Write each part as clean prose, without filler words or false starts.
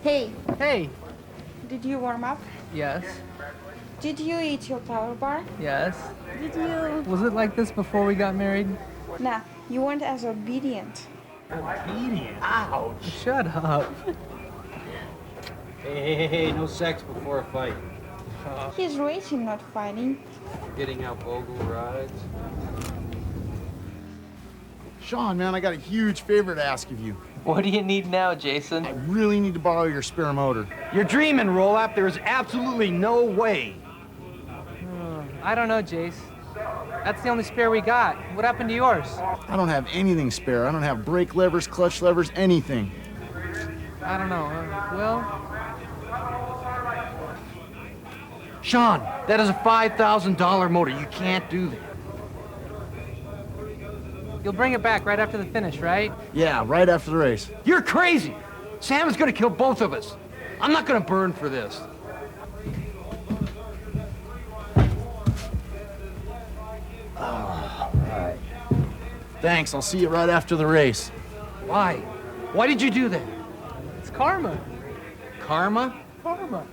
Hey. Hey. Did you warm up? Yes. Did you eat your power bar? Yes. Did you... Was it like this before we got married? Nah, you weren't as obedient. Obedient? Ouch! Shut up. Hey, no sex before a fight. He's racing, not fighting. Getting out Bogle rides. Sean, man, I got a huge favor to ask of you. What do you need now, Jason? I really need to borrow your spare motor. You're dreaming, Roll-Up. There's absolutely no way. I don't know, Jace. That's the only spare we got. What happened to yours? I don't have anything spare. I don't have brake levers, clutch levers, anything. I don't know. Well... Sean, that is a $5,000 motor. You can't do that. You'll bring it back right after the finish, right? Yeah, right after the race. You're crazy. Sam is going to kill both of us. I'm not going to burn for this. All right. Thanks. I'll see you right after the race. Why? Why did you do that? It's karma. Karma? Karma.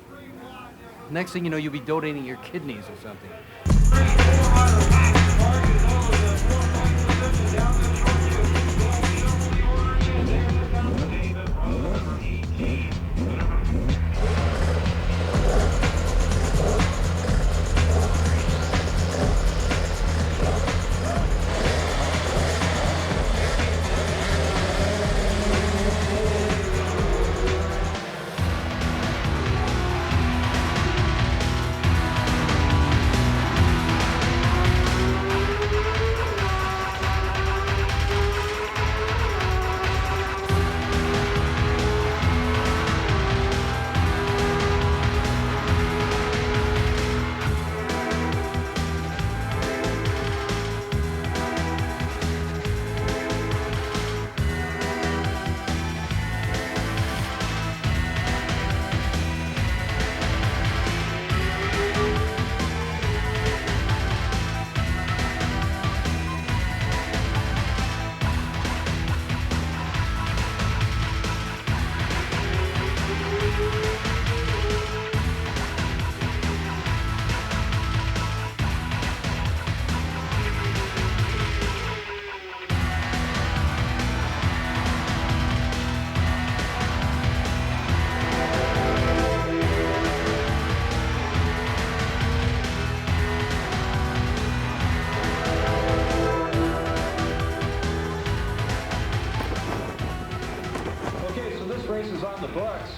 Next thing you know, you'll be donating your kidneys or something.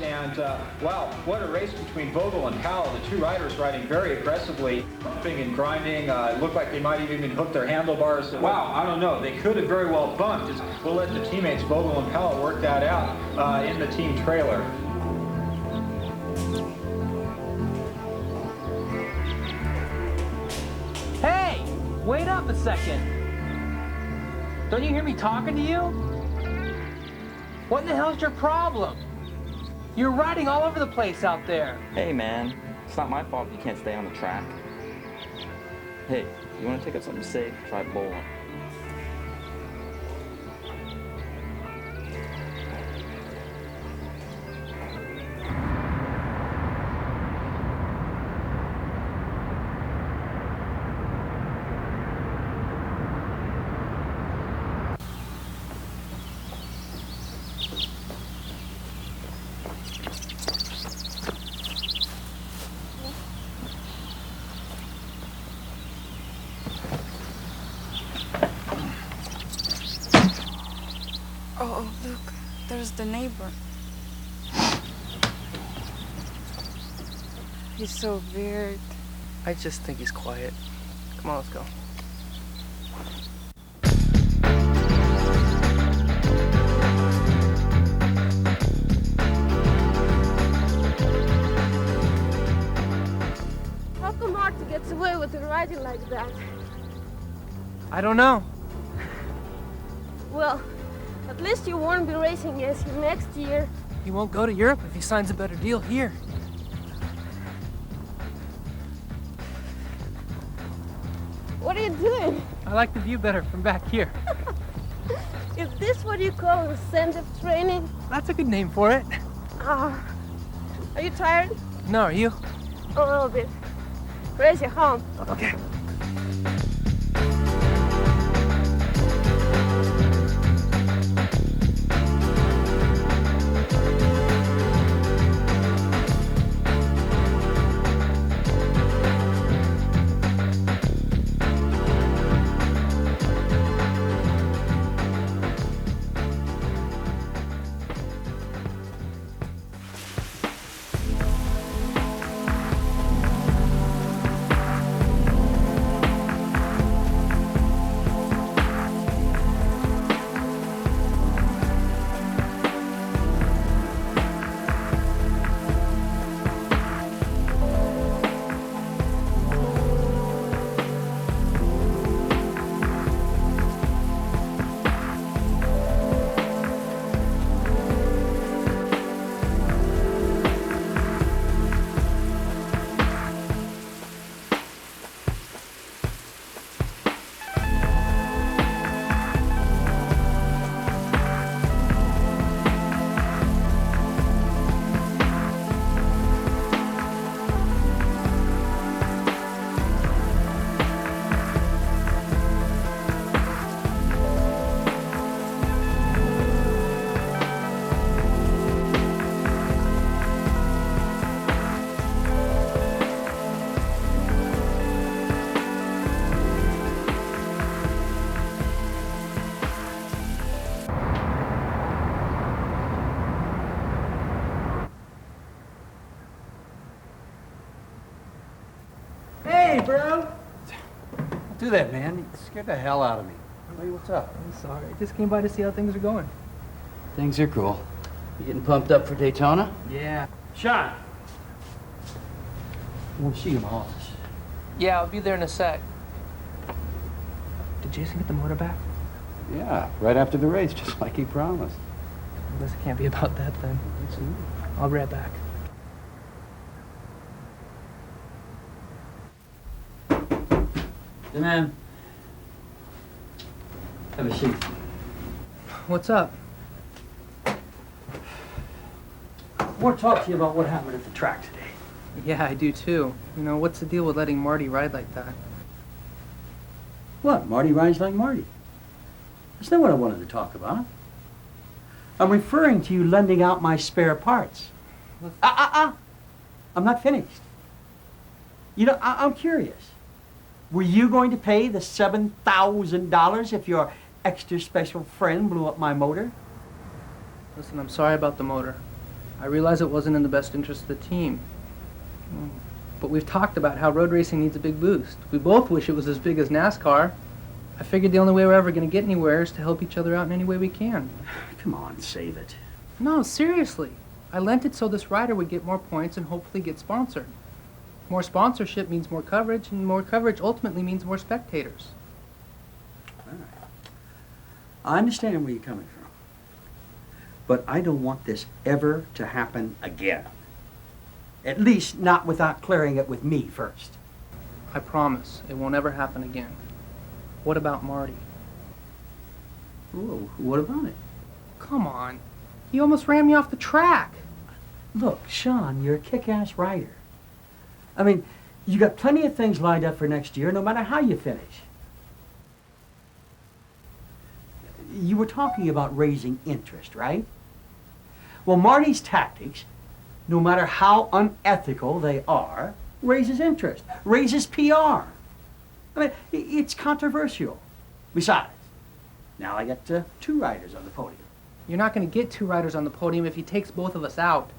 And wow, what a race between Bogle and Powell. The two riders riding very aggressively, bumping and grinding. It looked like they might have even hooked their handlebars. Wow, I don't know. They could have very well bumped. We'll let the teammates Bogle and Powell work that out in the team trailer. Hey! Wait up a second. Don't you hear me talking to you? What in the hell's your problem? You're riding all over the place out there. Hey, man. It's not my fault if you can't stay on the track. Hey, you want to take up something safe? Try bowling. Oh, look, there's the neighbor. He's so weird. I just think he's quiet. Come on, let's go. How come Marty gets away with riding like that? I don't know. Well, at least you won't be racing against him next year. He won't go to Europe if he signs a better deal here. What are you doing? I like the view better from back here. Is this what you call incentive training? That's a good name for it. Are you tired? No, are you? A little bit. Race you home. Okay. Hey, bro! Don't do that, man. You scared the hell out of me. Hey, what's up? I'm sorry. I just came by to see how things are going. Things are cool. You getting pumped up for Daytona? Yeah. Sean! I want to see you in my office. Yeah, I'll be there in a sec. Did Jason get the motor back? Yeah, right after the race, just like he promised. I guess it can't be about that then. I'll be right back. Hey, man. Have a seat. What's up? I want to talk to you about what happened at the track today. Yeah, I do too. You know, what's the deal with letting Marty ride like that? What? Marty rides like Marty? That's not what I wanted to talk about. I'm referring to you lending out my spare parts. I'm not finished. You know, I'm curious. Were you going to pay the $7,000 if your extra special friend blew up my motor? Listen, I'm sorry about the motor. I realize it wasn't in the best interest of the team. But we've talked about how road racing needs a big boost. We both wish it was as big as NASCAR. I figured the only way we're ever going to get anywhere is to help each other out in any way we can. Come on, save it. No, seriously. I lent it so this rider would get more points and hopefully get sponsored. More sponsorship means more coverage, and more coverage ultimately means more spectators. All right. I understand where you're coming from. But I don't want this ever to happen again. At least not without clearing it with me first. I promise, it won't ever happen again. What about Marty? Whoa, what about it? Come on. He almost ran me off the track. Look, Sean, you're a kick-ass rider. I mean, you got plenty of things lined up for next year, no matter how you finish. You were talking about raising interest, right? Well, Marty's tactics, no matter how unethical they are, raises interest, raises PR. I mean, it's controversial. Besides, now I got 2 riders on the podium. You're not going to get 2 riders on the podium if he takes both of us out.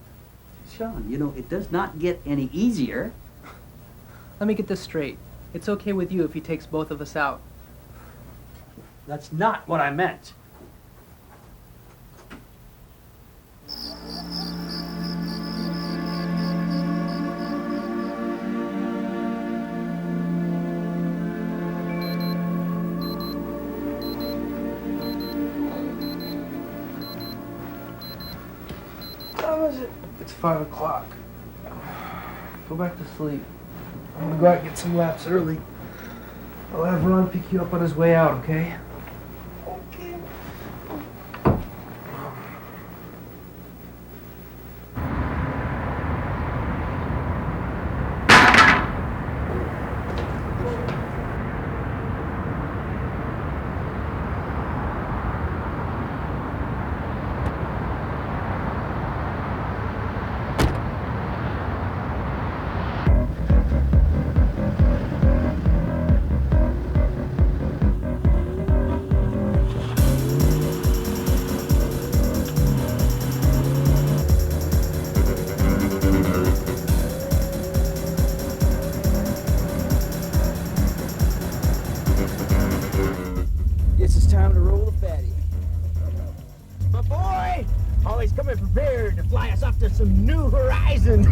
Sean, you know, it does not get any easier. Let me get this straight. It's okay with you if he takes both of us out. That's not what I meant. What time is it? It's 5 o'clock. Go back to sleep. I'm gonna go out and get some laps early. I'll have Ron pick you up on his way out, okay? Okay. coming prepared to fly us off to some new horizons.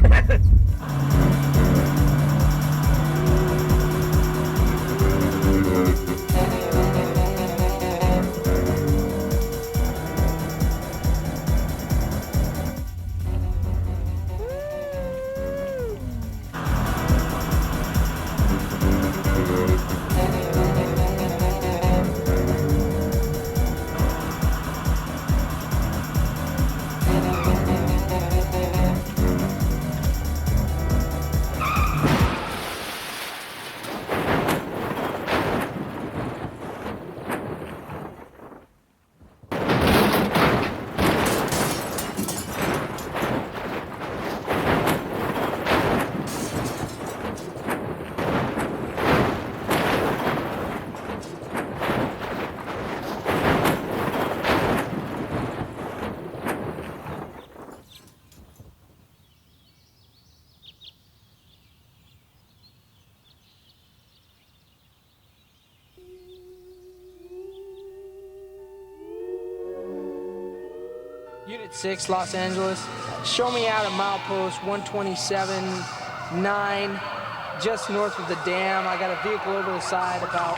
Unit 6, Los Angeles. Show me out at milepost 127.9, just north of the dam. I got a vehicle over the side about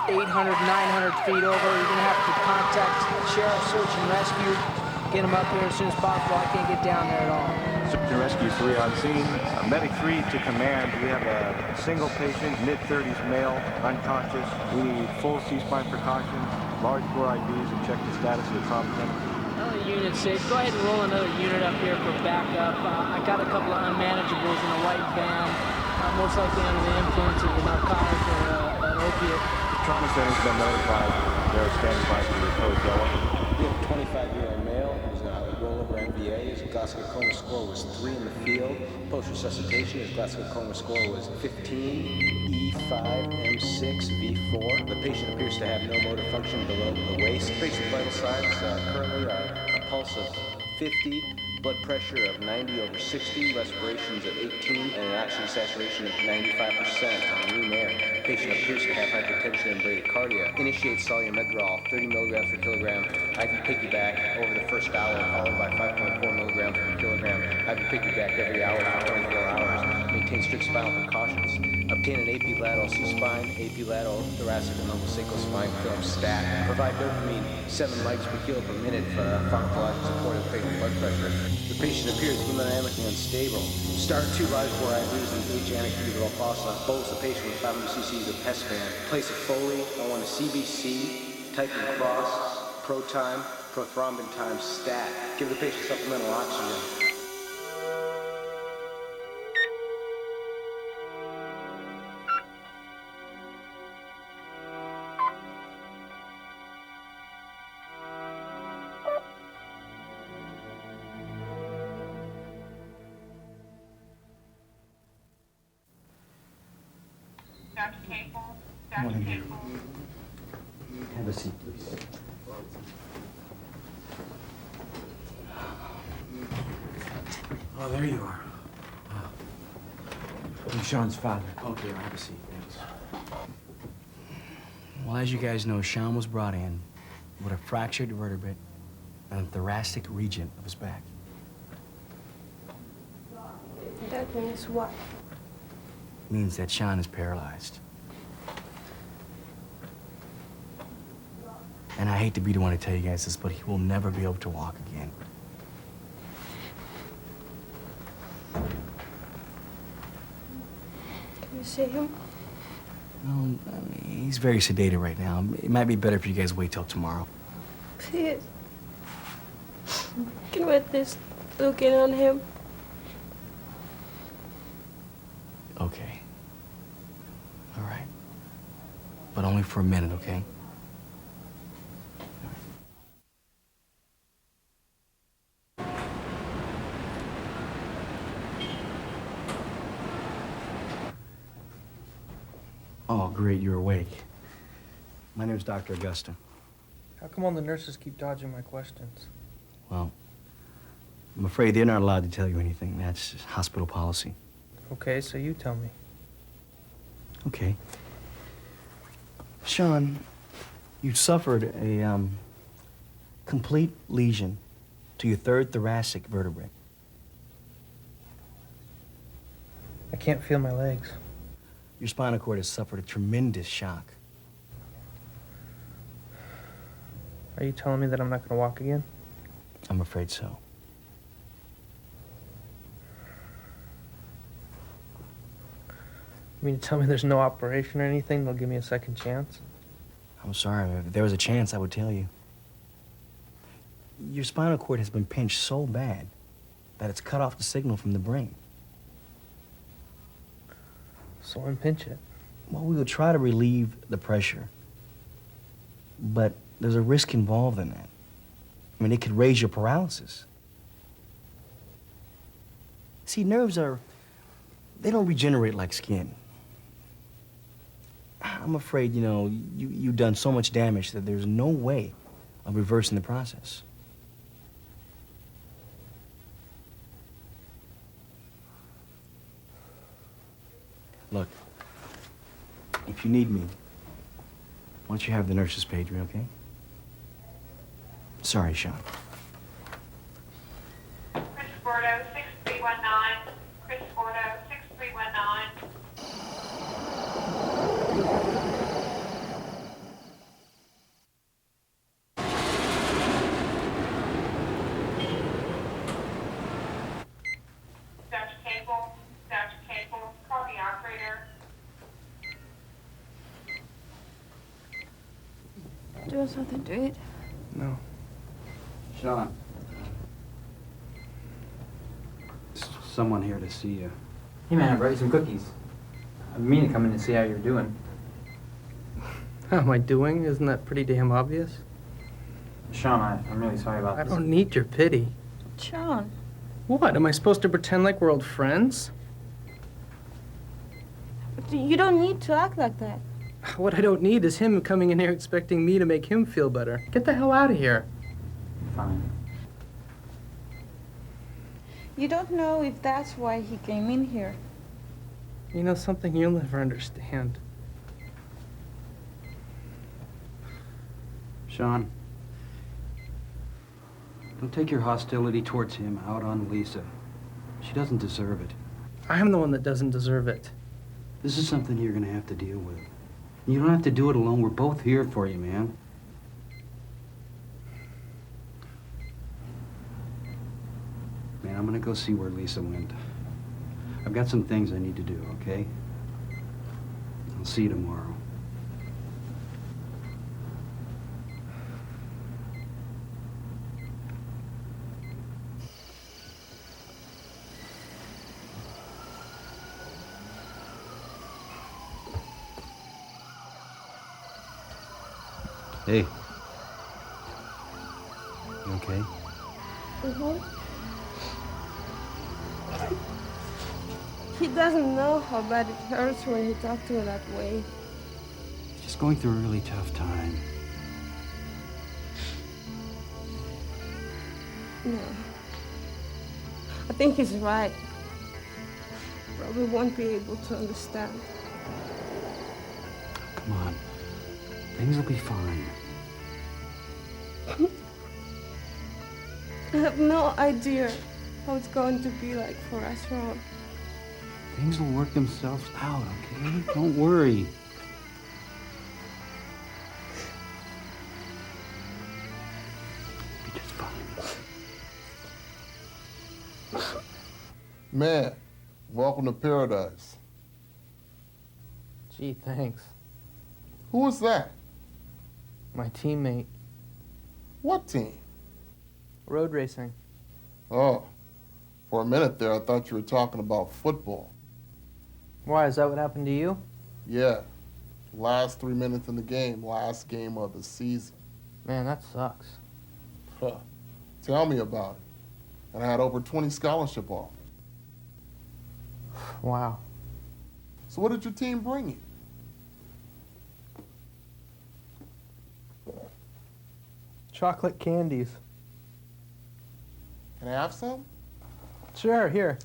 800, 900 feet over. You're gonna have to contact Sheriff Search and Rescue. Get them up here as soon as possible. I can't get down there at all. Search and Rescue 3 on scene. Medic 3 to command. We have a single patient, mid-30s male, unconscious. We need full C-spine precautions, large bore IVs, and check the status of the trauma center. Unit 6, go ahead and roll another unit up here for backup. I got a couple of unmanageables in a white van, most likely under the influence of a narcotic or an opiate. The trauma center's been notified. They're standing by for your code yellow. We have a 25-year-old male who's a rollover MVA. His Glasgow coma score was 3 in the field. Post-resuscitation, his Glasgow coma score was 15, E5M6V4. The patient appears to have no motor function below the waist. Patient vital signs currently are a pulse of 50, blood pressure of 90/60, respirations of 18, and an oxygen saturation of 95% on room air. Patient appears to have hypertension and bradycardia. Initiate solumedrol, 30 milligrams per kilogram, IV piggyback over the first hour, followed by 5.4 milligrams per kilogram, IV piggyback every hour for 24 hours. Maintain strict spinal precautions. Obtain an AP lateral C-spine, AP lateral thoracic and lumbosacral spine film stat. Provide dopamine 7 mics per kilo per minute for pharmacologic support of patient blood pressure. The patient appears hemodynamically unstable. Start 2 large bore IVs in each anticubital fossa. Bolus the patient with 500 cc's of Pespan. Place a Foley. I want a CBC, type and cross, pro time, prothrombin time stat. Give the patient supplemental oxygen. Have a seat, please. Oh, there you are. I'm Sean's father. Okay, have a seat, thanks. Well, as you guys know, Sean was brought in with a fractured vertebrae and the thoracic region of his back. That means what? Means that Sean is paralyzed. And I hate to be the one to tell you guys this, but he will never be able to walk again. Can you see him? Well, I mean, he's very sedated right now. It might be better if you guys wait till tomorrow. Please. Can we at least look in on him? Okay. All right. But only for a minute, okay? Oh, great, you're awake. My name's Dr. Augusta. How come all the nurses keep dodging my questions? Well, I'm afraid they're not allowed to tell you anything. That's hospital policy. Okay, so you tell me. Okay. Sean, you suffered a complete lesion to your third thoracic vertebrae. I can't feel my legs. Your spinal cord has suffered a tremendous shock. Are you telling me that I'm not going to walk again? I'm afraid so. You mean to tell me there's no operation or anything? They'll give me a second chance? I'm sorry. If there was a chance, I would tell you. Your spinal cord has been pinched so bad that it's cut off the signal from the brain. So unpinch it. Well, we will try to relieve the pressure, but there's a risk involved in that. I mean, it could raise your paralysis. See, nerves they don't regenerate like skin. I'm afraid, you've done so much damage that there's no way of reversing the process. Look, if you need me, why don't you have the nurses page me, okay? Sorry, Sean. Chris Gordo, 6319. Chris Gordo, 6319. Dr. Cable, call the operator. Do you want something to eat? No. Sean. There's someone here to see you. Hey man, I brought you some cookies. I've been meaning to come in and see how you're doing. How am I doing? Isn't that pretty damn obvious? Sean, I'm really sorry about this. I don't need your pity. Sean. What? Am I supposed to pretend like we're old friends? You don't need to act like that. What I don't need is him coming in here expecting me to make him feel better. Get the hell out of here. Fine. You don't know if that's why he came in here. You know something you'll never understand. Sean, don't take your hostility towards him out on Lisa. She doesn't deserve it. I'm the one that doesn't deserve it. This is something you're gonna have to deal with. You don't have to do it alone. We're both here for you, man. Man, I'm gonna go see where Lisa went. I've got some things I need to do, okay? I'll see you tomorrow. Hey. You okay? He doesn't know how bad it hurts when you talk to her that way. Just going through a really tough time. No. I think he's right. Probably won't be able to understand. Come on. Things will be fine. I have no idea how it's going to be like for us, Ron. Things will work themselves out, okay? Don't worry. Be just fine. Man, welcome to Paradise. Gee, thanks. Who was that? My teammate. What team? Road racing. Oh, for a minute there, I thought you were talking about football. Why, is that what happened to you? Yeah. Last 3 minutes in the game, last game of the season. Man, that sucks. Huh. Tell me about it. And I had over 20 scholarship offers. Wow. So what did your team bring you? Chocolate candies. Can I have some? Sure, here.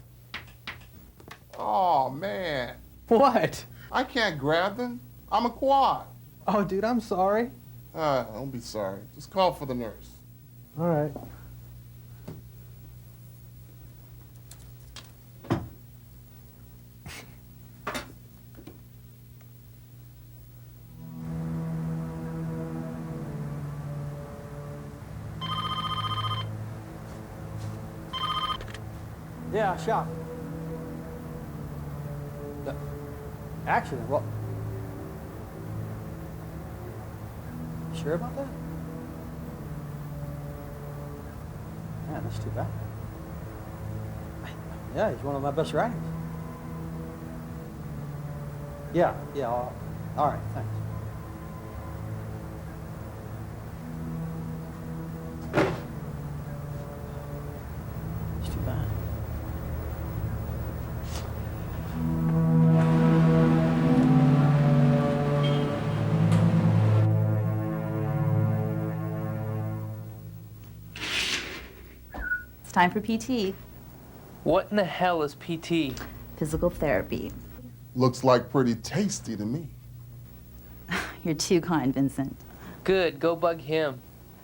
Oh, man. What? I can't grab them. I'm a quad. Oh, dude, I'm sorry. Don't be sorry. Just call for the nurse. All right. Yeah, shop. Accident? Well, sure about that? Man, that's too bad. Yeah, he's one of my best riders. Yeah, all right, thanks. It's too bad. It's time for PT. What in the hell is PT? Physical therapy. Looks like pretty tasty to me. You're too kind, Vincent. Good, go bug him.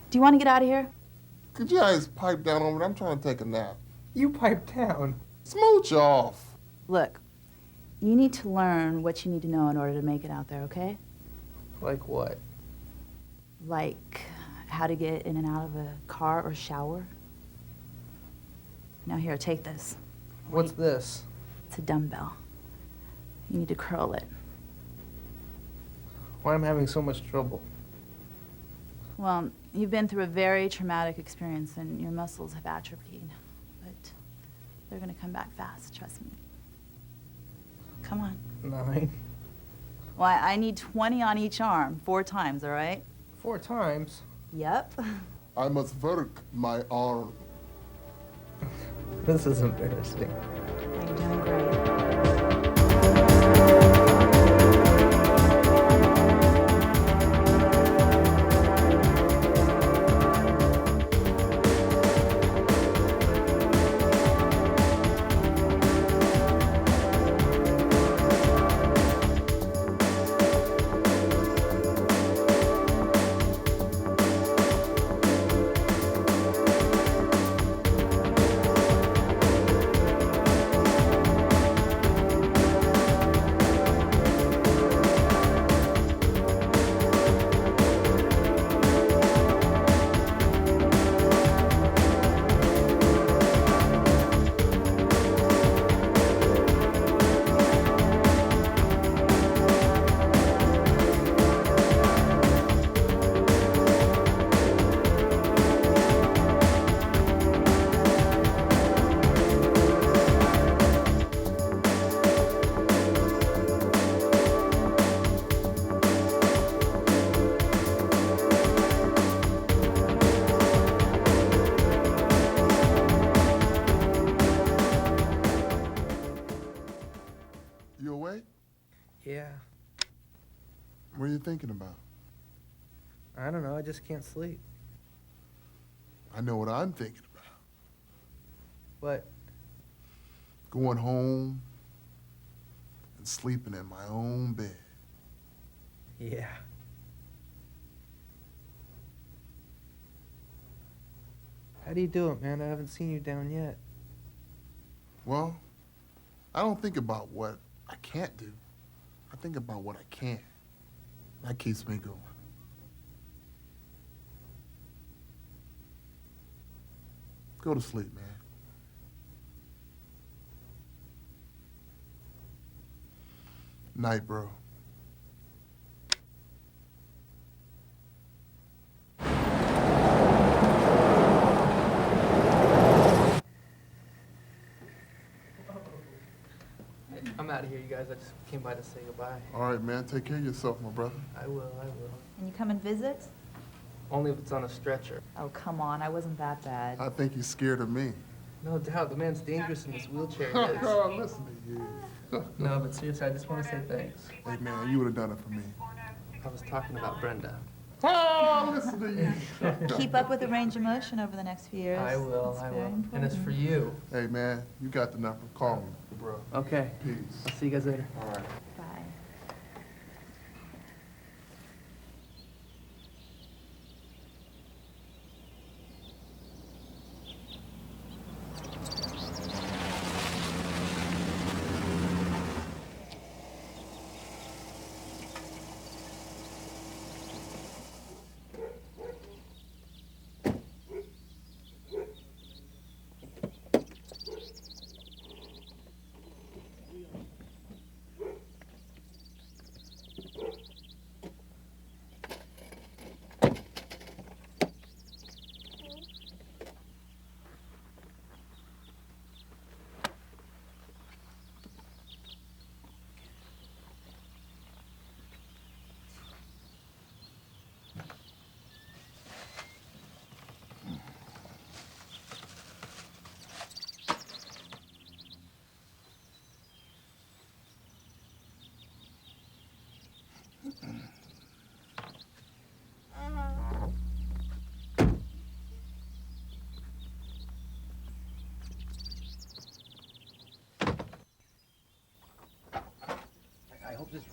Do you want to get out of here? Could you guys pipe down over there? I'm trying to take a nap. You pipe down. Smooch off. Look, you need to learn what you need to know in order to make it out there, okay? Like what? Like how to get in and out of a car or shower. Now here, take this. What's this? It's a dumbbell. You need to curl it. Why am I having so much trouble? Well, you've been through a very traumatic experience and your muscles have atrophied. But they're gonna come back fast, trust me. Come on. 9. Well, I need 20 on each arm, 4 times, all right? 4 times? Yep. I must work my arm. This is embarrassing. You're doing great. Yeah. What are you thinking about? I don't know, I just can't sleep. I know what I'm thinking about. What? Going home and sleeping in my own bed. Yeah. How do you do it, man? I haven't seen you down yet. Well, I don't think about what I can't do. I think about what I can. That keeps me going. Go to sleep, man. Night, bro. I'm out of here, you guys. I just came by to say goodbye. All right, man. Take care of yourself, my brother. I will. And you come and visit? Only if it's on a stretcher. Oh, come on. I wasn't that bad. I think he's scared of me. No doubt. The man's dangerous in his wheelchair. Oh, listen to you. No, but seriously, I just want to say thanks. Hey, man, you would have done it for me. I was talking about Brenda. Oh, listen to you. Keep up with the range of motion over the next few years. I will, It's I very will. important. And it's for you. Hey, man, you got the number. Call me, bro. Okay. Peace. I'll see you guys later. All right. Bye.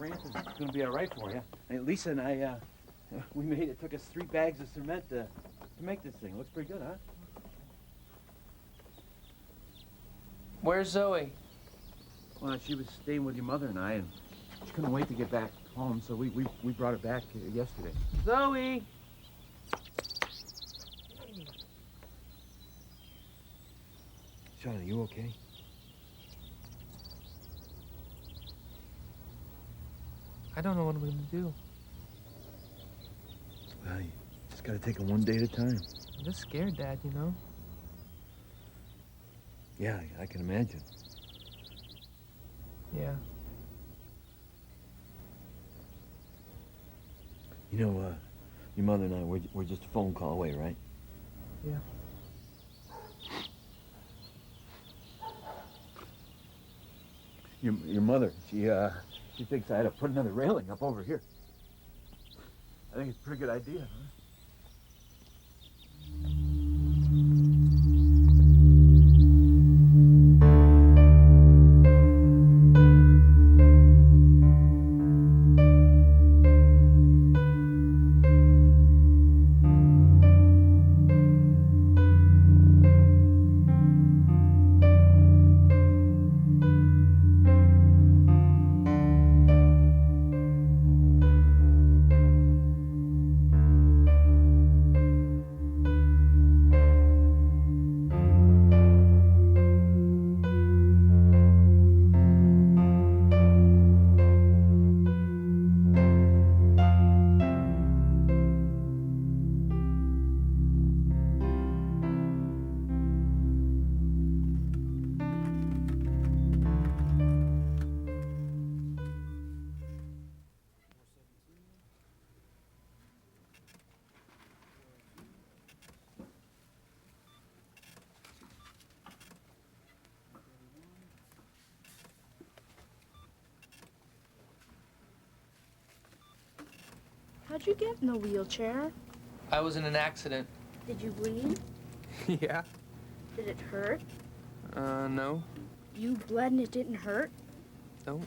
Francis is going to be all right for you. And Lisa and I, we made it. Took us 3 bags of cement to make this thing. Looks pretty good, huh? Where's Zoe? Well, she was staying with your mother and I, and she couldn't wait to get back home, so we brought her back yesterday. Zoe! Sean, are you okay? I don't know what I'm gonna do. Well, you just gotta take it one day at a time. I'm just scared, Dad, you know? Yeah, I can imagine. Yeah. You know, your mother and I, we're just a phone call away, right? Yeah. Your mother, she thinks I ought to put another railing up over here. I think it's a pretty good idea, huh? How'd you get in the wheelchair? I was in an accident. Did you bleed? Yeah? Did it hurt? No. You bled and it didn't hurt? No.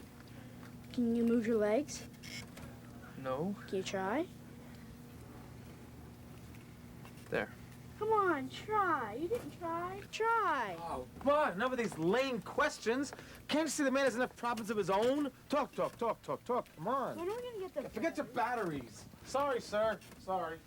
Can you move your legs? No. Can you try? There. Come on, try. You didn't try. Try. Oh, but enough of these lame questions. Can't you see the man has enough problems of his own? Talk. Come on. When are we gonna get the Forget your batteries. Sorry, sir. Sorry.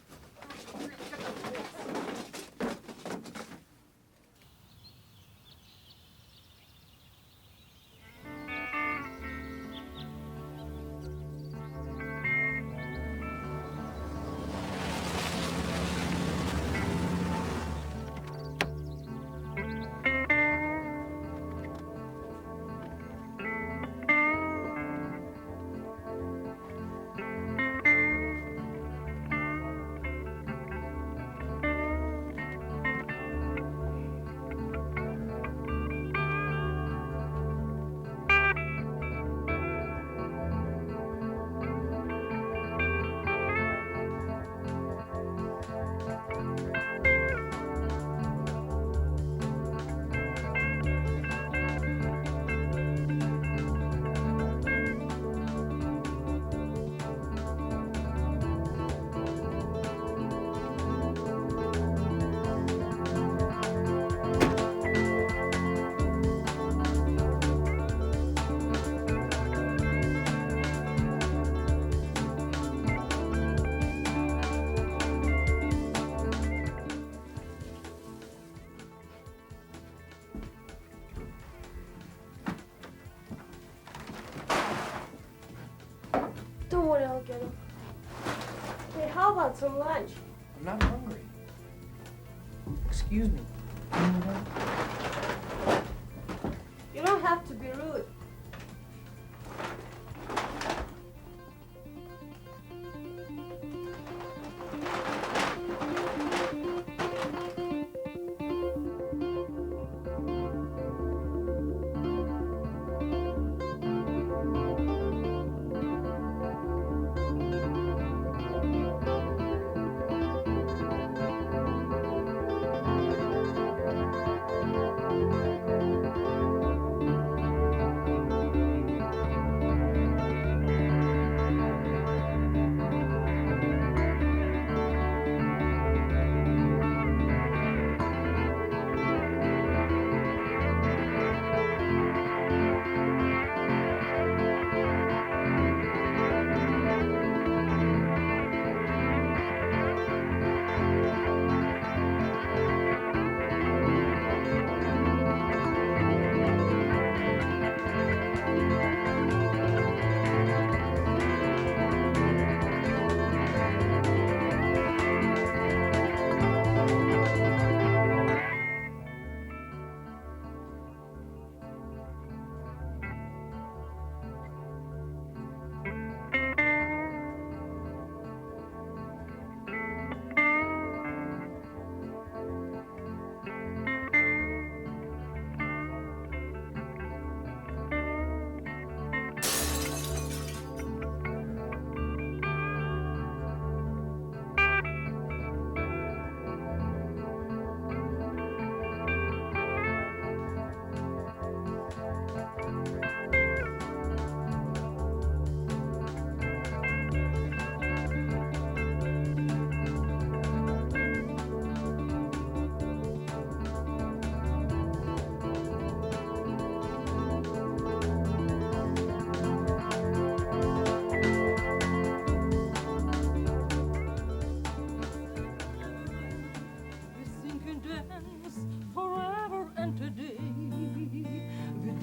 Don't worry, I'll get him. Hey, how about some lunch? I'm not hungry. Excuse me. You don't have to be rude.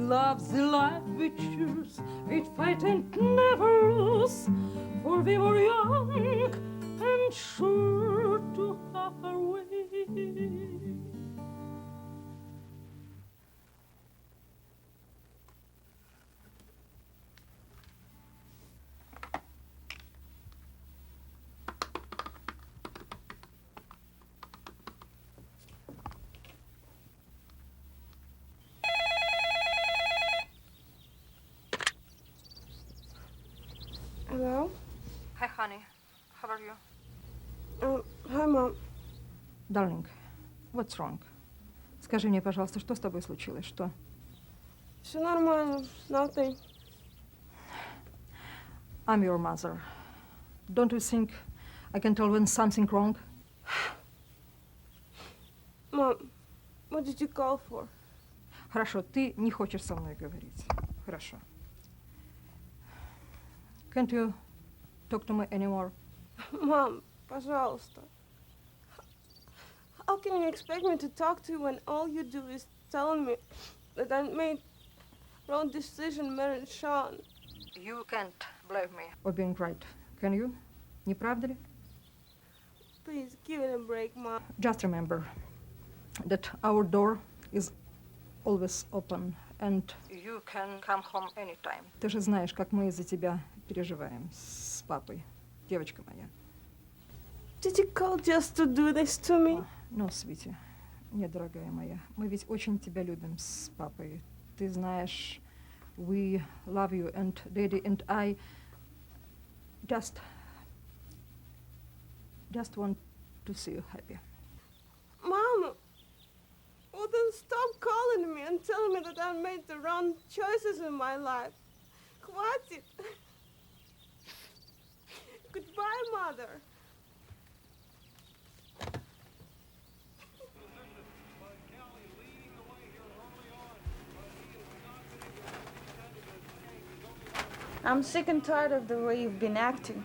love the life we choose. We'd fight and never lose, for we were young and sure to have our way. Hello? Hi, honey. How are you? Hi, Mom. Darling, what's wrong? Скажи мне, пожалуйста, что с тобой случилось? Что? Все нормально. Nothing. I'm your mother. Don't you think I can tell when something wrong? Mom, what did you call for? Хорошо, ты не хочешь со мной говорить. Хорошо. Can't you talk to me anymore? Mom, пожалуйста. How can you expect me to talk to you when all you do is telling me that I made wrong decision marrying Sean? You can't blame me for being right. Can you? Не правда ли? Please, give it a break, Mom. Just remember that our door is always open, and you can come home anytime. Ты же знаешь, как мы из-за тебя переживаем с папой, девочка моя. Did you call just to do this to me? Ну, Свити, нет, дорогая моя, мы ведь очень тебя любим с папой. Ты знаешь, we love you, and Daddy and I just want to see you happy. Mom, well then stop calling me and telling me that I made the wrong choices in my life. Хватит. Goodbye, Mother. I'm sick and tired of the way you've been acting.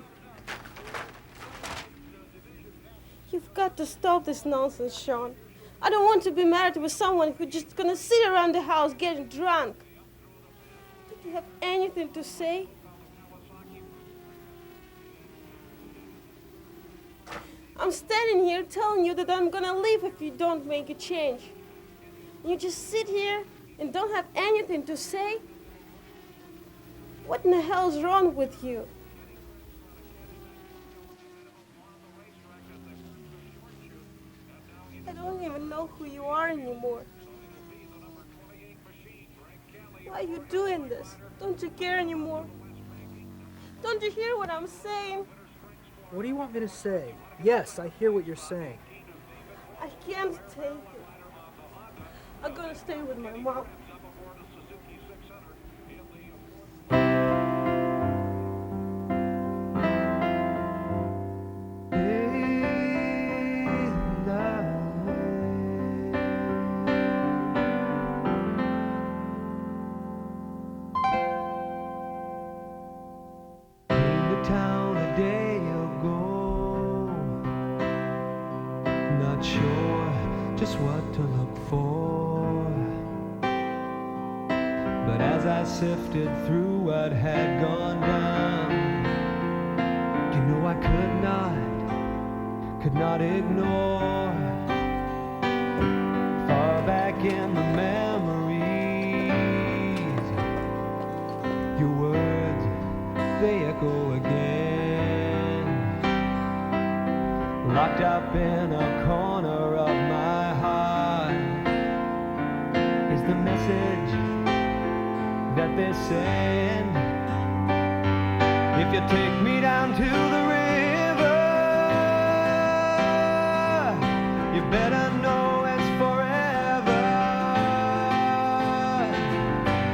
You've got to stop this nonsense, Sean. I don't want to be married with someone who's just gonna sit around the house getting drunk. Did you have anything to say? I'm standing here telling you that I'm gonna leave if you don't make a change. You just sit here and don't have anything to say? What in the hell's wrong with you? I don't even know who you are anymore. Why are you doing this? Don't you care anymore? Don't you hear what I'm saying? What do you want me to say? Yes, I hear what you're saying. I can't take it. I'm gonna stay with my mom. Sifted through what had gone down, you know I could not ignore far back in the memories, your words, they echo again, locked up in a corner of my heart is the message that they send. If you take me down to the river, you better know it's forever.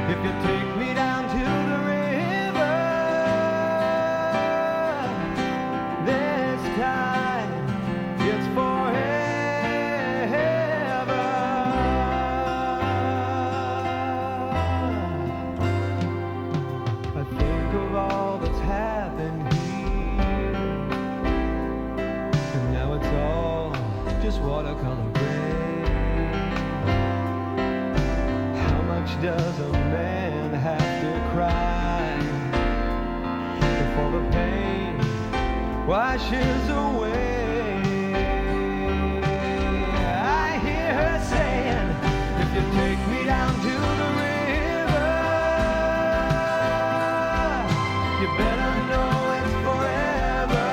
If you take me down to the river, this time it's forever. Watercolor gray. How much does a man washes away. I hear her saying, if you take me down to the river, you better know it's forever.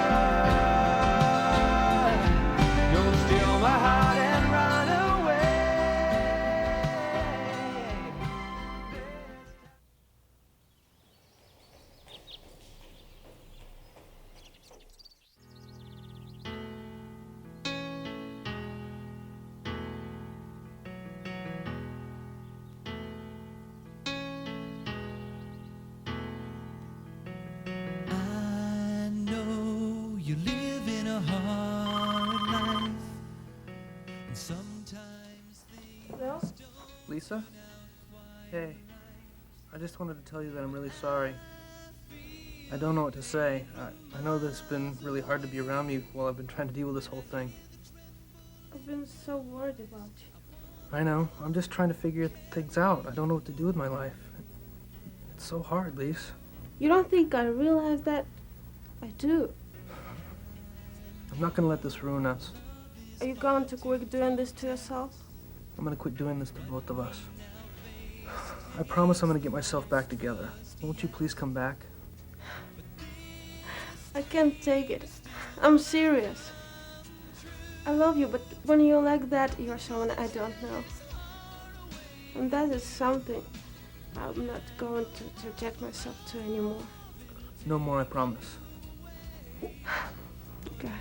Don't steal my heart and run away. I know you live in a hard life, and sometimes Hello? Lisa? Hey, I just wanted to tell you that I'm really sorry. I don't know what to say. I know that it's been really hard to be around me while I've been trying to deal with this whole thing. I've been so worried about you. I know. I'm just trying to figure things out. I don't know what to do with my life. It's so hard, Lise. You don't think I realize that? I do. I'm not gonna let this ruin us. Are you going to quit doing this to yourself? I'm gonna quit doing this to both of us. I promise I'm gonna get myself back together. Won't you please come back? I can't take it. I'm serious. I love you, but when you're like that, you're someone I don't know. And that is something I'm not going to subject myself to anymore. No more, I promise. Okay.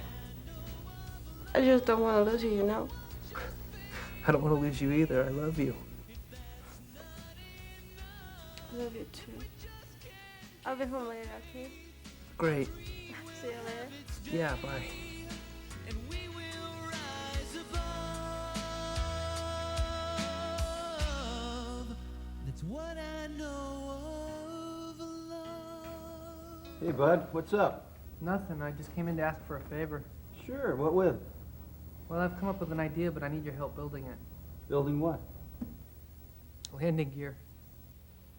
I just don't want to lose you, you know? I don't want to lose you either. I love you. I love you too. I'll be home later, okay? Great. See you later. Yeah, bye. That's what I know of love. Hey, bud, what's up? Nothing. I just came in to ask for a favor. Sure, what with? Well, I've come up with an idea, but I need your help building it. Building what? Landing gear.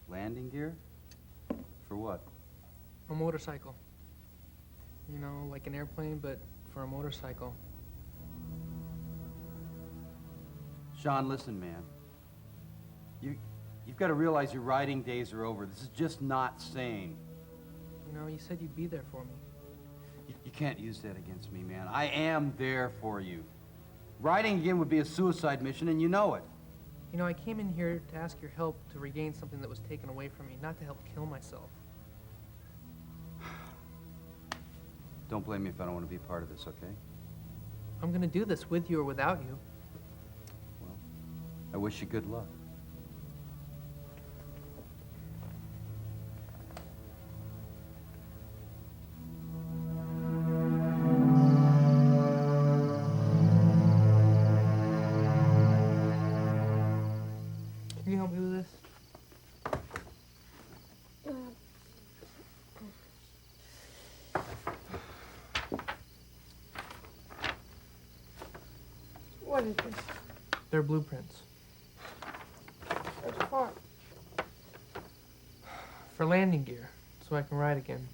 Landing gear? For what? A motorcycle. You know, like an airplane, but for a motorcycle. Sean, listen, man. You've got to realize your riding days are over. This is just not sane. You know, you said you'd be there for me. You can't use that against me, man. I am there for you. Riding again would be a suicide mission, and you know it. You know, I came in here to ask your help to regain something that was taken away from me, not to help kill myself. Don't blame me if I don't want to be part of this, okay? I'm gonna do this with you or without you. Well, I wish you good luck. Can you help me with this? What is this? They're blueprints. What for? For landing gear, so I can ride again.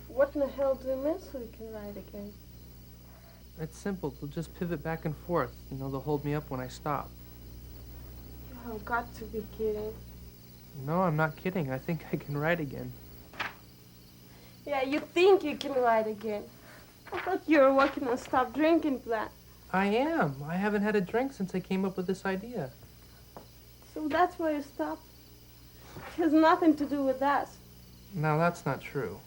What in the hell do you mean so you can ride again? It's simple. They'll just pivot back and forth. You know, they'll hold me up when I stop. You have got to be kidding. No, I'm not kidding. I think I can ride again. Yeah, you think you can ride again. I thought you were working on stop drinking plan. I am. I haven't had a drink since I came up with this idea. So that's why you stopped? It has nothing to do with us. Now, that's not true.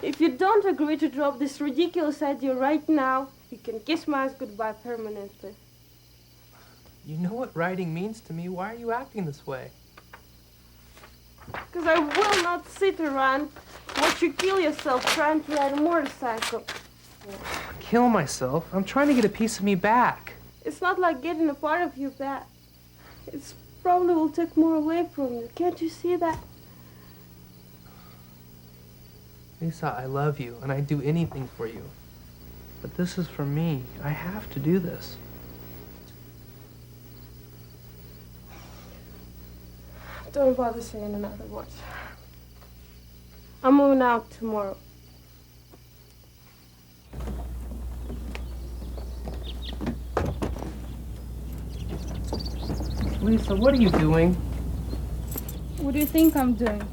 If you don't agree to drop this ridiculous idea right now, you can kiss my ass goodbye permanently. You know what riding means to me. Why are you acting this way? Because I will not sit around, watch you kill yourself trying to ride a motorcycle. Kill myself? I'm trying to get a piece of me back. It's not like getting a part of you back. It's probably will take more away from you. Can't you see that? Lisa, I love you, and I'd do anything for you. But this is for me. I have to do this. Don't bother saying another word. I'm moving out tomorrow. Lisa, what are you doing? What do you think I'm doing?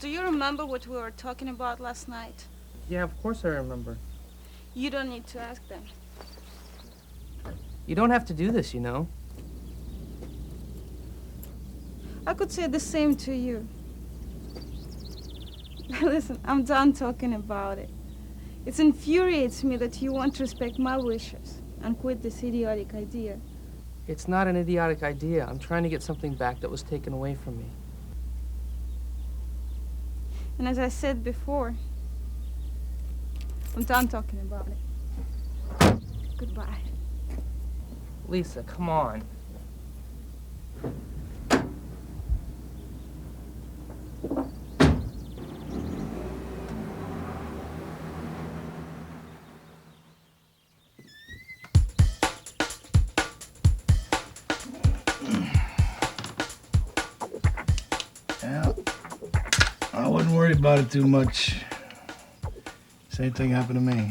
Do you remember what we were talking about last night? Yeah, of course I remember. You don't need to ask them. You don't have to do this, you know. I could say the same to you. Listen, I'm done talking about it. It infuriates me that you want to respect my wishes and quit this idiotic idea. It's not an idiotic idea. I'm trying to get something back that was taken away from me. And as I said before, I'm done talking about it. Goodbye. Lisa, come on. Yeah, I wouldn't worry about it too much. Same thing happened to me.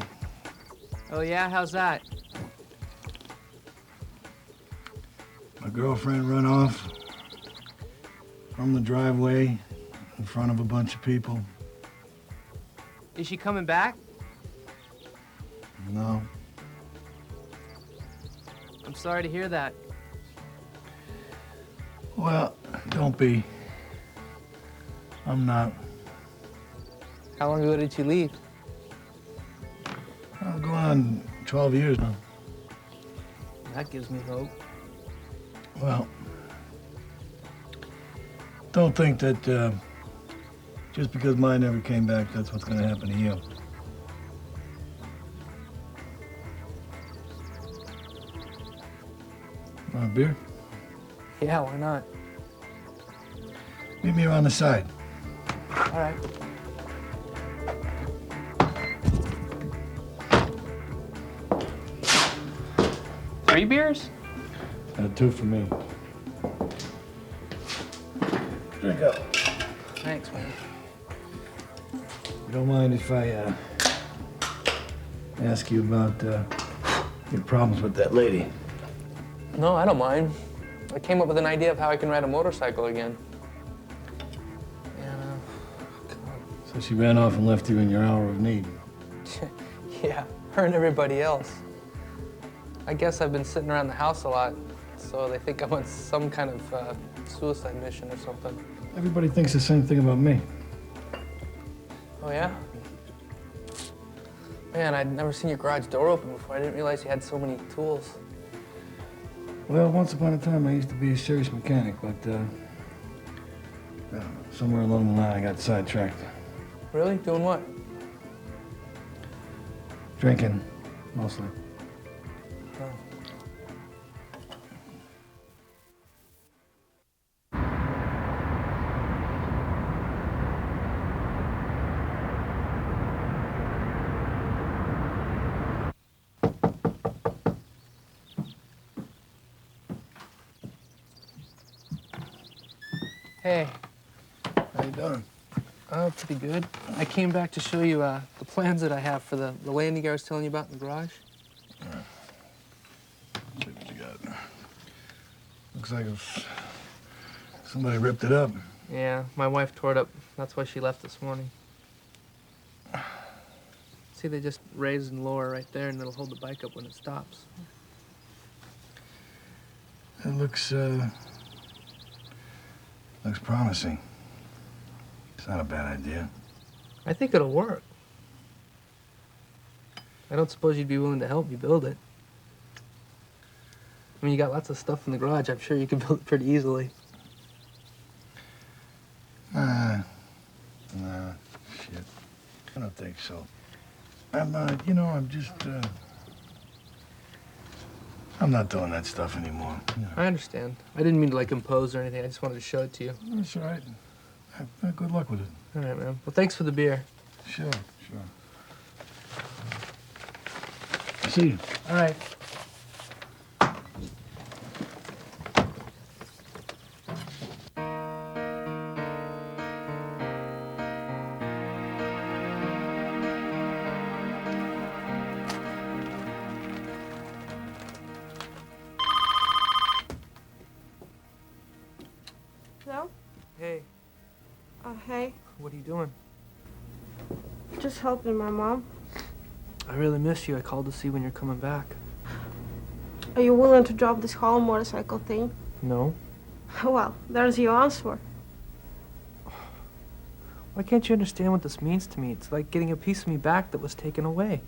Oh yeah? How's that? My girlfriend run off from the driveway in front of a bunch of people. Is she coming back? No. I'm sorry to hear that. Well, don't be. I'm not. How long ago did she leave? I'm going on 12 years now. That gives me hope. Well, don't think that just because mine never came back, that's what's going to happen to you. Want a beer? Yeah, why not? Meet me around the side. All right. Three beers? Two for me. There you go. Thanks, man. You don't mind if I ask you about your problems with that lady? No, I don't mind. I came up with an idea of how I can ride a motorcycle again. So she ran off and left you in your hour of need. Yeah, her and everybody else. I guess I've been sitting around the house a lot, so they think I'm on some kind of suicide mission or something. Everybody thinks the same thing about me. Oh, yeah? Man, I'd never seen your garage door open before. I didn't realize you had so many tools. Well, once upon a time, I used to be a serious mechanic, but somewhere along the line, I got sidetracked. Really? Doing what? Drinking, mostly. Oh. Hey. How you doing? Oh, pretty good. I came back to show you the plans that I have for the landing gear I was telling you about in the garage. See what you got. Looks like somebody ripped it up. Yeah, my wife tore it up. That's why she left this morning. See, they just raise and lower right there, and it'll hold the bike up when it stops. It looks promising. It's not a bad idea. I think it'll work. I don't suppose you'd be willing to help me build it. I mean, you got lots of stuff in the garage. I'm sure you could build it pretty easily. Nah, shit. I don't think so. I'm just, I'm not doing that stuff anymore. You know. I understand. I didn't mean to, like, impose or anything. I just wanted to show it to you. That's all right. Good luck with it. All right, man. Well, thanks for the beer. Sure. See you. All right. doing? Just helping my mom. I really miss you. I called to see when you're coming back. Are you willing to drop this whole motorcycle thing? No? Well, there's your answer. Why can't you understand what this means to me? It's like getting a piece of me back that was taken away.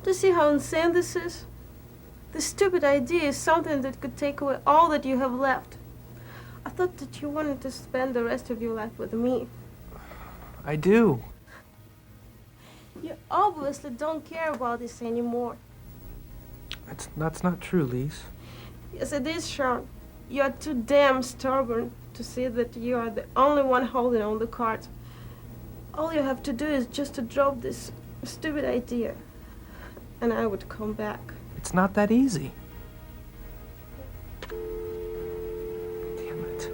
Don't you see how insane this is? This stupid idea is something that could take away all that you have left. I thought that you wanted to spend the rest of your life with me. I do. You obviously don't care about this anymore. That's not true, Lise. Yes, it is, Sean. You are too damn stubborn to see that you are the only one holding all the cards. All you have to do is just to drop this stupid idea, and I would come back. It's not that easy. Damn it.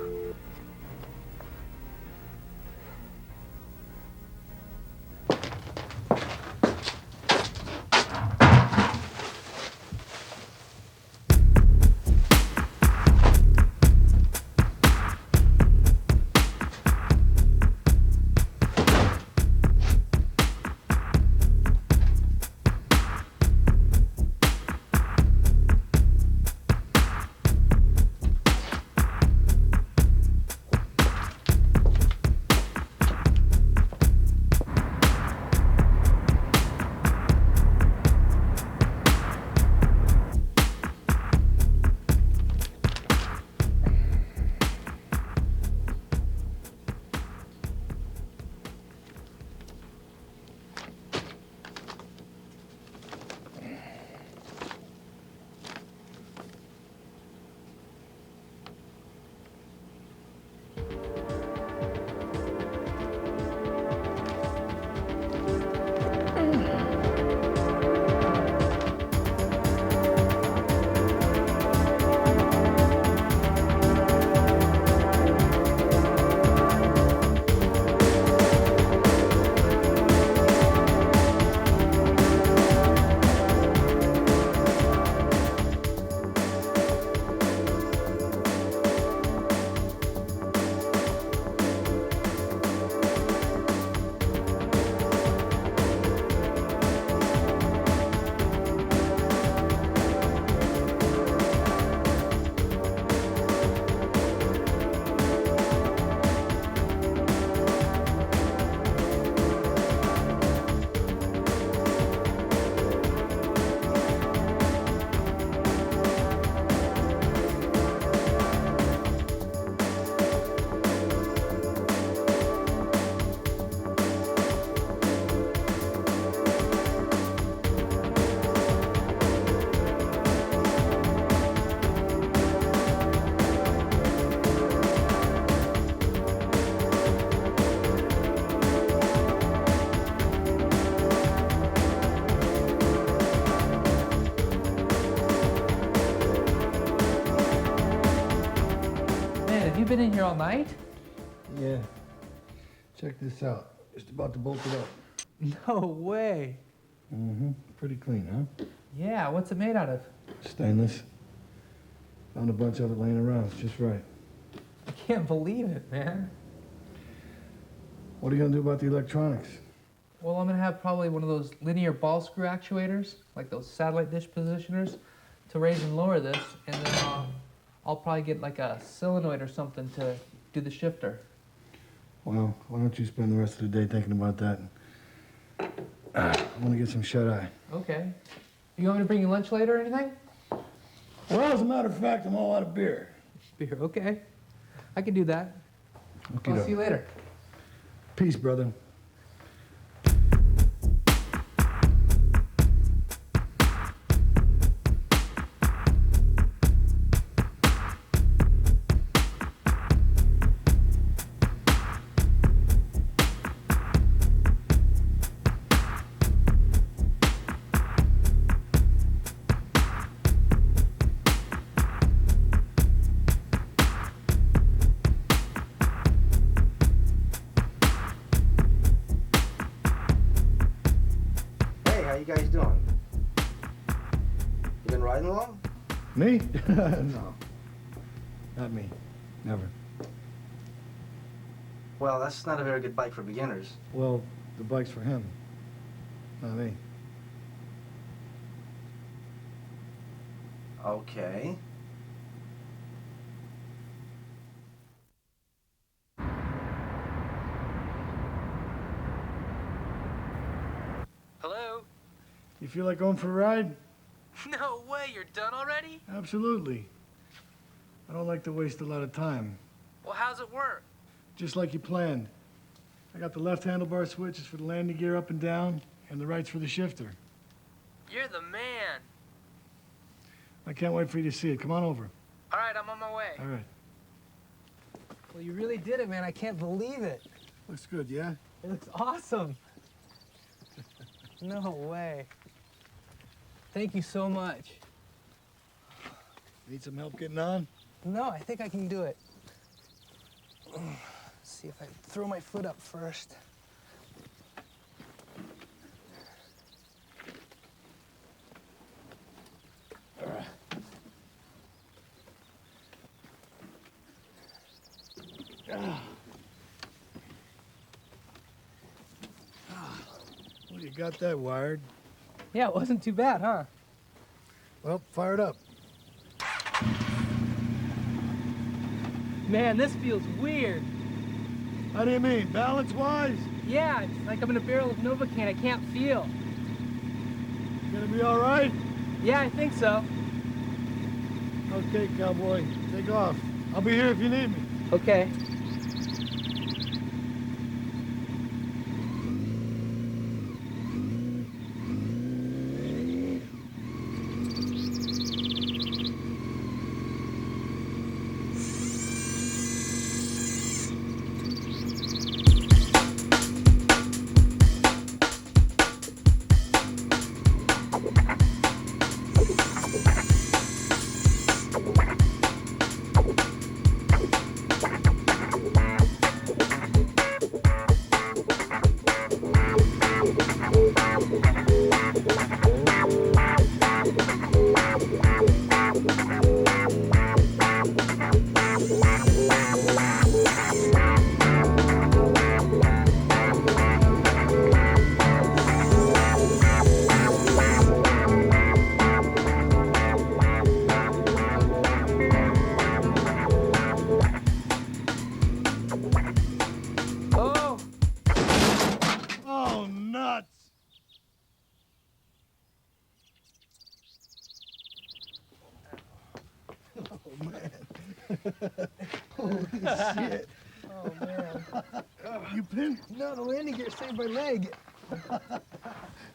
Been in here all night? Yeah. Check this out. Just about to bolt it up. No way. Mm-hmm. Pretty clean, huh? Yeah, what's it made out of? Stainless. Found a bunch of it laying around. It's just right. I can't believe it, man. What are you gonna do about the electronics? Well, I'm gonna have probably one of those linear ball screw actuators, like those satellite dish positioners, to raise and lower this, and then I'll probably get like a solenoid or something to do the shifter. Well, why don't you spend the rest of the day thinking about that? I want to get some shut-eye. Okay. You want me to bring you lunch later or anything? Well, as a matter of fact, I'm all out of beer. Beer, okay. I can do that. Okay, I'll see you later. Peace, brother. Me? No. Not me. Never. Well, that's not a very good bike for beginners. Well, the bike's for him, not me. Okay. Hello? You feel like going for a ride? No way, you're done already? Absolutely. I don't like to waste a lot of time. Well, how's it work? Just like you planned. I got the left handlebar switches for the landing gear up and down, and the right's for the shifter. You're the man. I can't wait for you to see it. Come on over. All right, I'm on my way. All right. Well, you really did it, man. I can't believe it. Looks good, yeah? It looks awesome. No way. Thank you so much. Need some help getting on? No, I think I can do it. Let's see if I throw my foot up first. Well, you got that wired. Yeah, it wasn't too bad, huh? Well, fire it up. Man, this feels weird. How do you mean, balance-wise? Yeah, it's like I'm in a barrel of Novocaine. I can't feel. You gonna be all right? Yeah, I think so. Okay, cowboy, take off. I'll be here if you need me. Okay. Holy shit. Oh, man. You pinned? No, the landing gear saved my leg.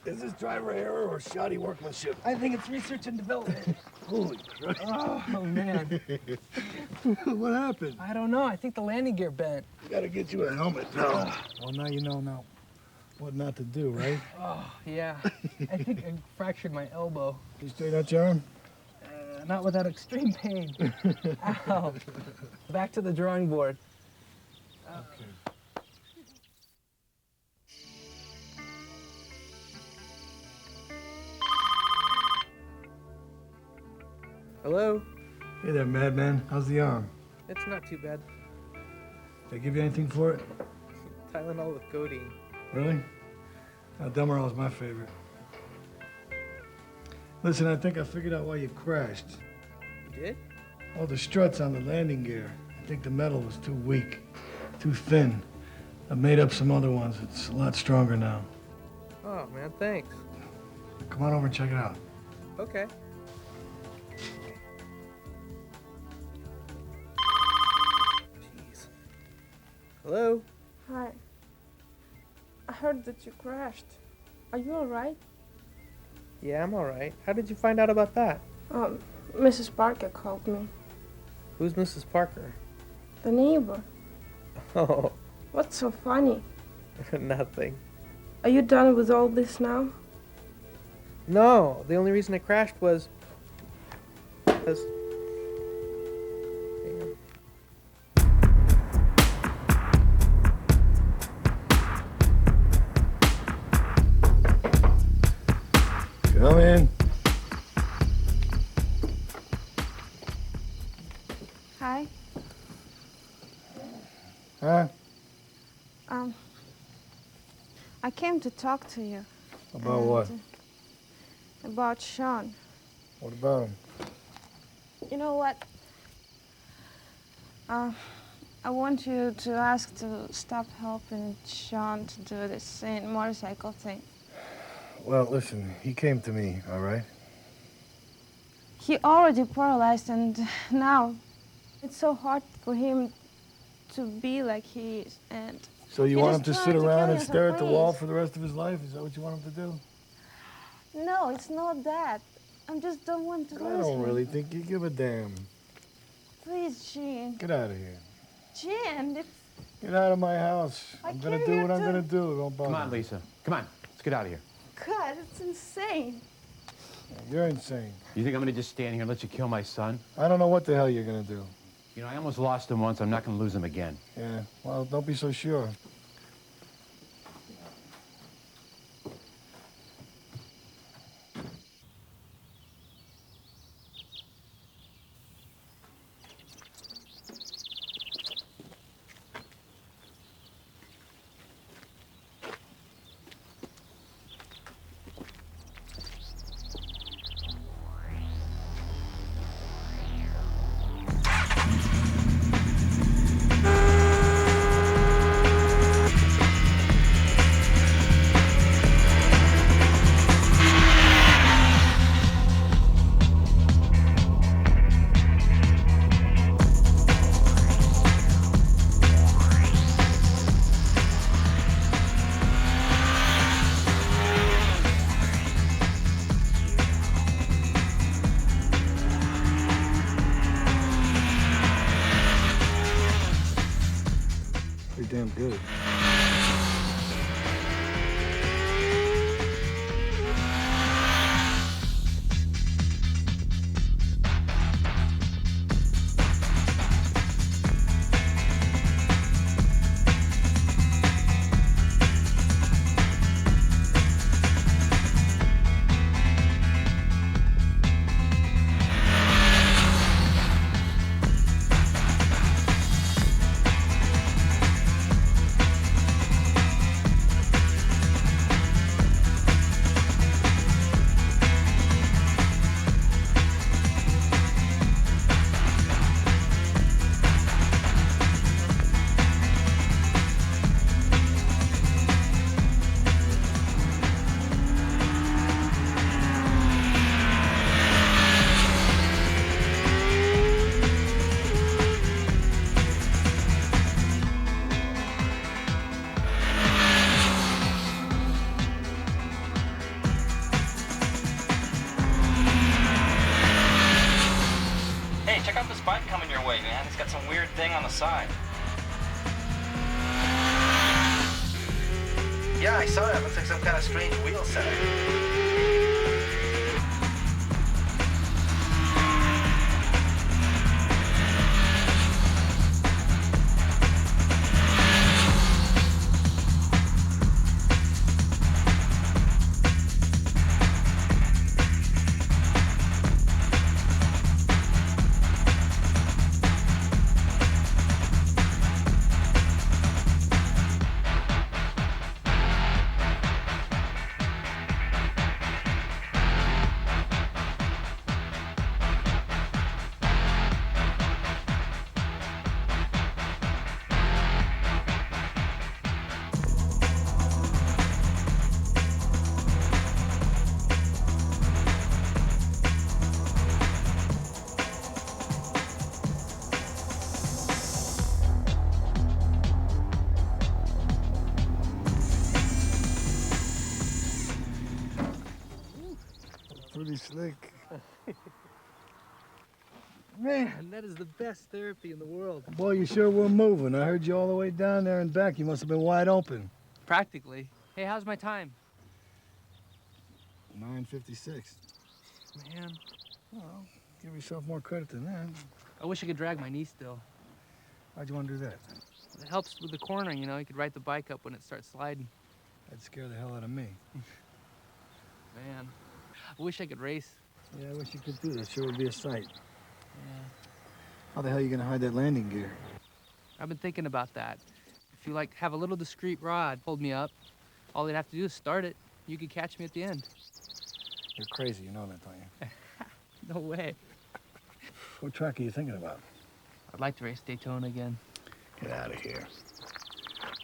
Is this driver error or shoddy workmanship? I think it's research and development. Holy Christ. Oh, man. What happened? I don't know. I think the landing gear bent. We gotta get you a helmet now. Well, now you know now what not to do, right? Oh, yeah. I think I fractured my elbow. You straight out your arm? Not without extreme pain. Ow. Back to the drawing board. Okay. Hello? Hey there, madman. How's the arm? It's not too bad. Did I give you anything for it? Tylenol with codeine. Really? Demerol is my favorite. Listen, I think I figured out why you crashed. You did? All the struts on the landing gear. I think the metal was too weak, too thin. I made up some other ones. It's a lot stronger now. Oh, man, thanks. Come on over and check it out. Okay. Jeez. Hello? Hi. I heard that you crashed. Are you all right? Yeah, I'm all right. How did you find out about that? Mrs. Parker called me. Who's Mrs. Parker? The neighbor. Oh, What's so funny? nothing. Are you done with all this now? No, the only reason I crashed was... because... Come in. Hi. Huh? came to talk to you. About what? About Sean. What about him? You know what? I want you to ask to stop helping Sean to do this same motorcycle thing. Well, listen, he came to me, all right? He already paralyzed, and now it's so hard for him to be like he is. And So you he want him just to tried sit around kill and stare at the wall please. for the rest of his life? Is that what you want him to do? No, it's not that. I just don't want to I lose don't him. really think you give a damn. Please, Gene. Get out of here. Gene, it's... Get out of my house. I I'm gonna came do here what I'm to- gonna do. Don't bother Come on, me. Lisa. Come on. Let's get out of here. God, it's insane. You're insane. You think I'm gonna just stand here and let you kill my son? I don't know what the hell you're gonna do. You know, I almost lost him once. I'm not gonna lose him again. Yeah, well, don't be so sure. Pretty damn good. Hey, check out this bike coming your way, man. It's got some weird thing on the side. Yeah, I saw that. Looks like some kind of strange wheel setup. Pretty slick. Man, that is the best therapy in the world. Boy, you sure were moving. I heard you all the way down there and back. You must have been wide open. Practically. Hey, how's my time? 9:56. Man, Well, give yourself more credit than that. I wish I could drag my knee still. Why'd you want to do that? It helps with the cornering, you know. You could ride the bike up when it starts sliding. That'd scare the hell out of me. Man, I wish I could race. Yeah, I wish you could do that. Sure would be a sight. Yeah. How the hell are you gonna hide that landing gear? I've been thinking about that. If you, like, have a little discreet rod, hold me up, All they'd have to do is start it. You could catch me at the end. You're crazy, you know that, don't you? No way. What track are you thinking about? I'd like to race Daytona again. Get out of here.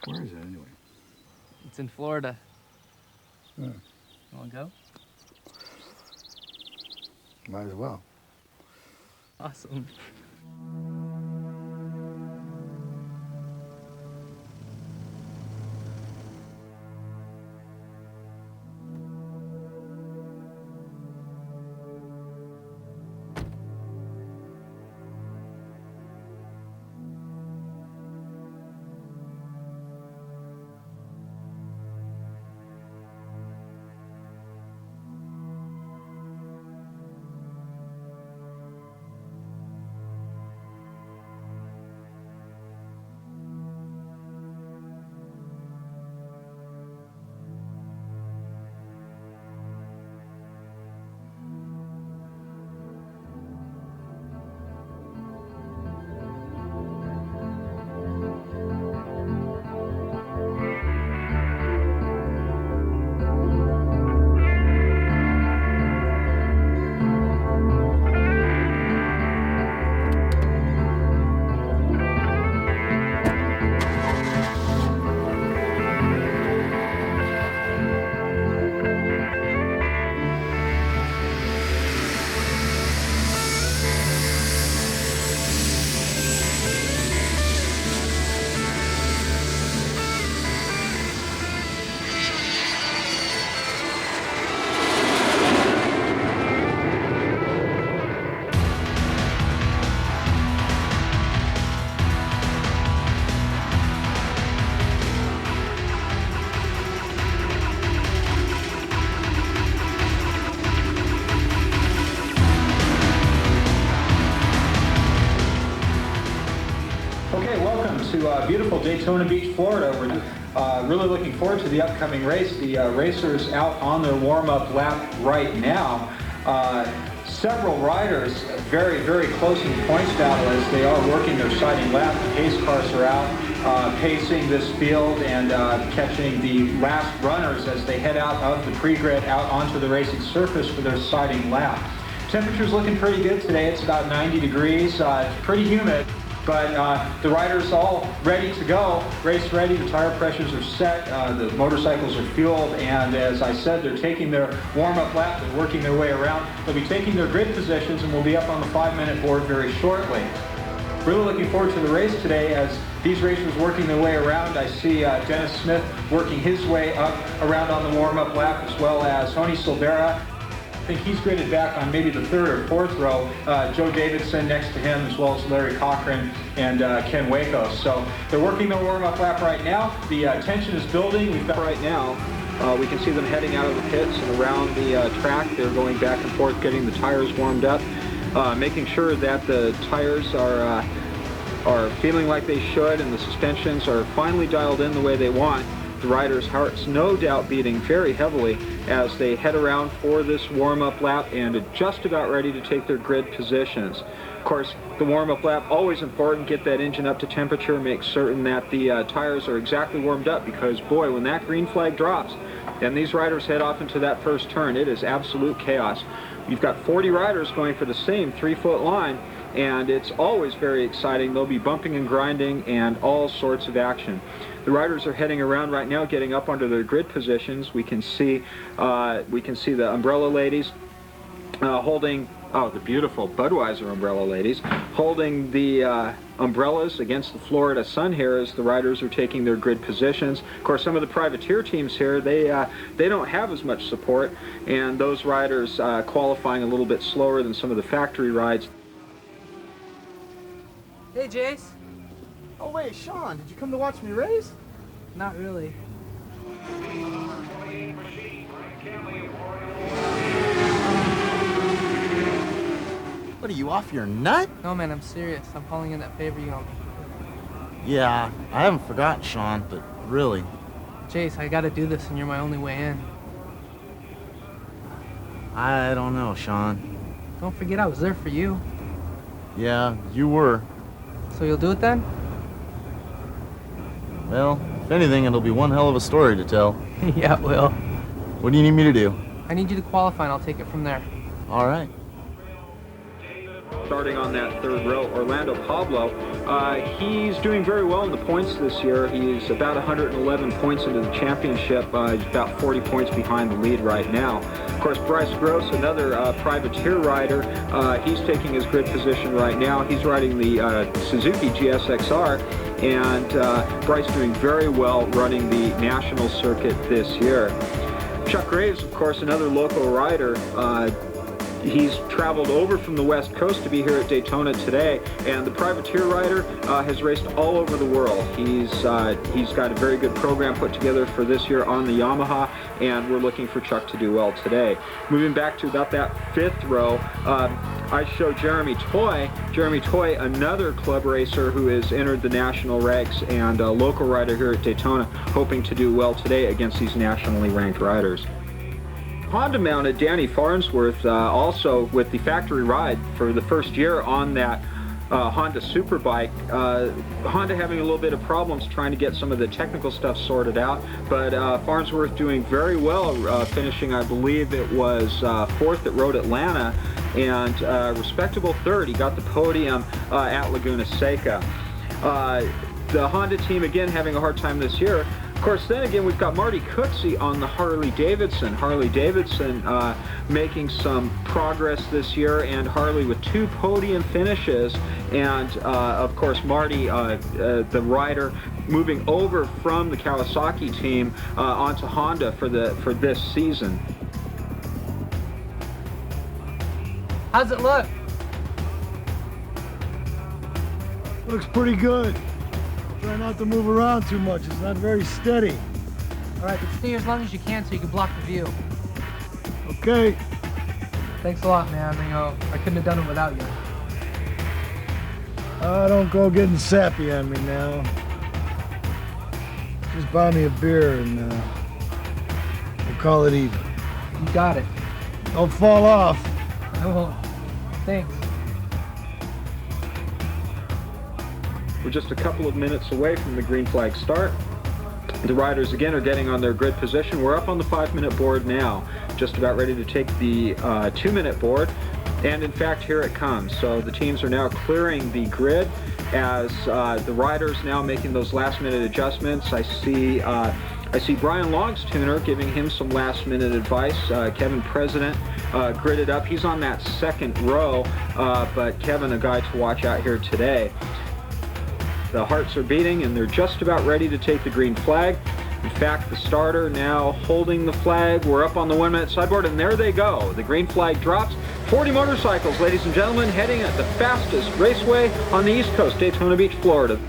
Where is it, anyway? It's in Florida. Hmm. Want to go? Might as well. Awesome. To beautiful Daytona Beach, Florida. We're really looking forward to the upcoming race. The racers out on their warm-up lap right now. Several riders very, very close in the points battle as they are working their sighting lap. The pace cars are out pacing this field and catching the last runners as they head out of the pre-grid out onto the racing surface for their sighting lap. Temperature's looking pretty good today. It's about 90 degrees. It's pretty humid. But the riders all ready to go, race ready, the tire pressures are set, the motorcycles are fueled, and as I said, they're taking their warm-up lap, they're working their way around. They'll be taking their grid positions and will be up on the 5-minute board very shortly. Really looking forward to the race today as these racers working their way around. I see Dennis Smith working his way up around on the warm-up lap, as well as Tony Silvera. I think he's gridded back on maybe the 3rd or 4th row. Joe Davidson next to him, as well as Larry Cochran and Ken Waco. So they're working their warm-up lap right now. The tension is building. We've got right now. We can see them heading out of the pits and around the track. They're going back and forth, getting the tires warmed up, making sure that the tires are feeling like they should, and the suspensions are finally dialed in the way they want. The riders' hearts no doubt beating very heavily as they head around for this warm-up lap and are just about ready to take their grid positions. Of course, the warm-up lap, always important, get that engine up to temperature, make certain that the tires are exactly warmed up, because boy, when that green flag drops and these riders head off into that first turn, it is absolute chaos. You've got 40 riders going for the same 3-foot line, and it's always very exciting. They'll be bumping and grinding and all sorts of action. The riders are heading around right now, getting up onto their grid positions. We can see the umbrella ladies holding, the beautiful Budweiser umbrella ladies, holding the umbrellas against the Florida sun here as the riders are taking their grid positions. Of course, some of the privateer teams here, they don't have as much support, and those riders qualifying a little bit slower than some of the factory rides. Hey, Jace. Oh, wait, Sean, did you come to watch me race? Not really. What, are you off your nut? No, man, I'm serious. I'm calling in that favor you owe me. Yeah, I haven't forgotten, Sean, but really. Jace, I gotta do this and you're my only way in. I don't know, Sean. Don't forget I was there for you. Yeah, you were. So you'll do it then? Well, if anything, it'll be one hell of a story to tell. Yeah, it will. What do you need me to do? I need you to qualify and I'll take it from there. All right. Starting on that third row, Orlando Pablo. He's doing very well in the points this year. He's about 111 points into the championship. He's about 40 points behind the lead right now. Of course, Bryce Gross, another privateer rider, he's taking his grid position right now. He's riding the Suzuki GSXR, and Bryce doing very well running the national circuit this year. Chuck Graves, of course, another local rider. He's traveled over from the West Coast to be here at Daytona today, and the privateer rider has raced all over the world. He's got a very good program put together for this year on the Yamaha, and we're looking for Chuck to do well today. Moving back to about that fifth row, I show Jeremy Toy. Jeremy Toy, another club racer who has entered the national ranks and a local rider here at Daytona, hoping to do well today against these nationally ranked riders. Honda mounted Danny Farnsworth also with the factory ride for the first year on that Honda Superbike. Honda having a little bit of problems trying to get some of the technical stuff sorted out, but Farnsworth doing very well, finishing, I believe it was fourth at Road Atlanta, and respectable third. He got the podium at Laguna Seca. The Honda team again having a hard time this year. Of course, then again, we've got Marty Cooksey on the Harley Davidson. Harley Davidson making some progress this year, and Harley with 2 podium finishes. And, of course, Marty, the rider, moving over from the Kawasaki team onto Honda for this season. How's it look? Looks pretty good. Try not to move around too much. It's not very steady. All right, but stay as long as you can so you can block the view. Okay. Thanks a lot, man. You know, I couldn't have done it without you. Don't go getting sappy on me now. Just buy me a beer and we'll call it even. You got it. Don't fall off. I won't. Thanks. We're just a couple of minutes away from the green flag start. The riders again are getting on their grid position. We're up on the 5-minute board now, just about ready to take the 2-minute board. And in fact, here it comes. So the teams are now clearing the grid as the riders now making those last-minute adjustments. I see Brian Long's tuner giving him some last-minute advice. Kevin President gridded up. He's on that second row, but Kevin, a guy to watch out here today. The hearts are beating, and they're just about ready to take the green flag. In fact, the starter now holding the flag. We're up on the 1-minute sideboard, and there they go. The green flag drops. 40 motorcycles, ladies and gentlemen, heading at the fastest raceway on the East Coast, Daytona Beach, Florida.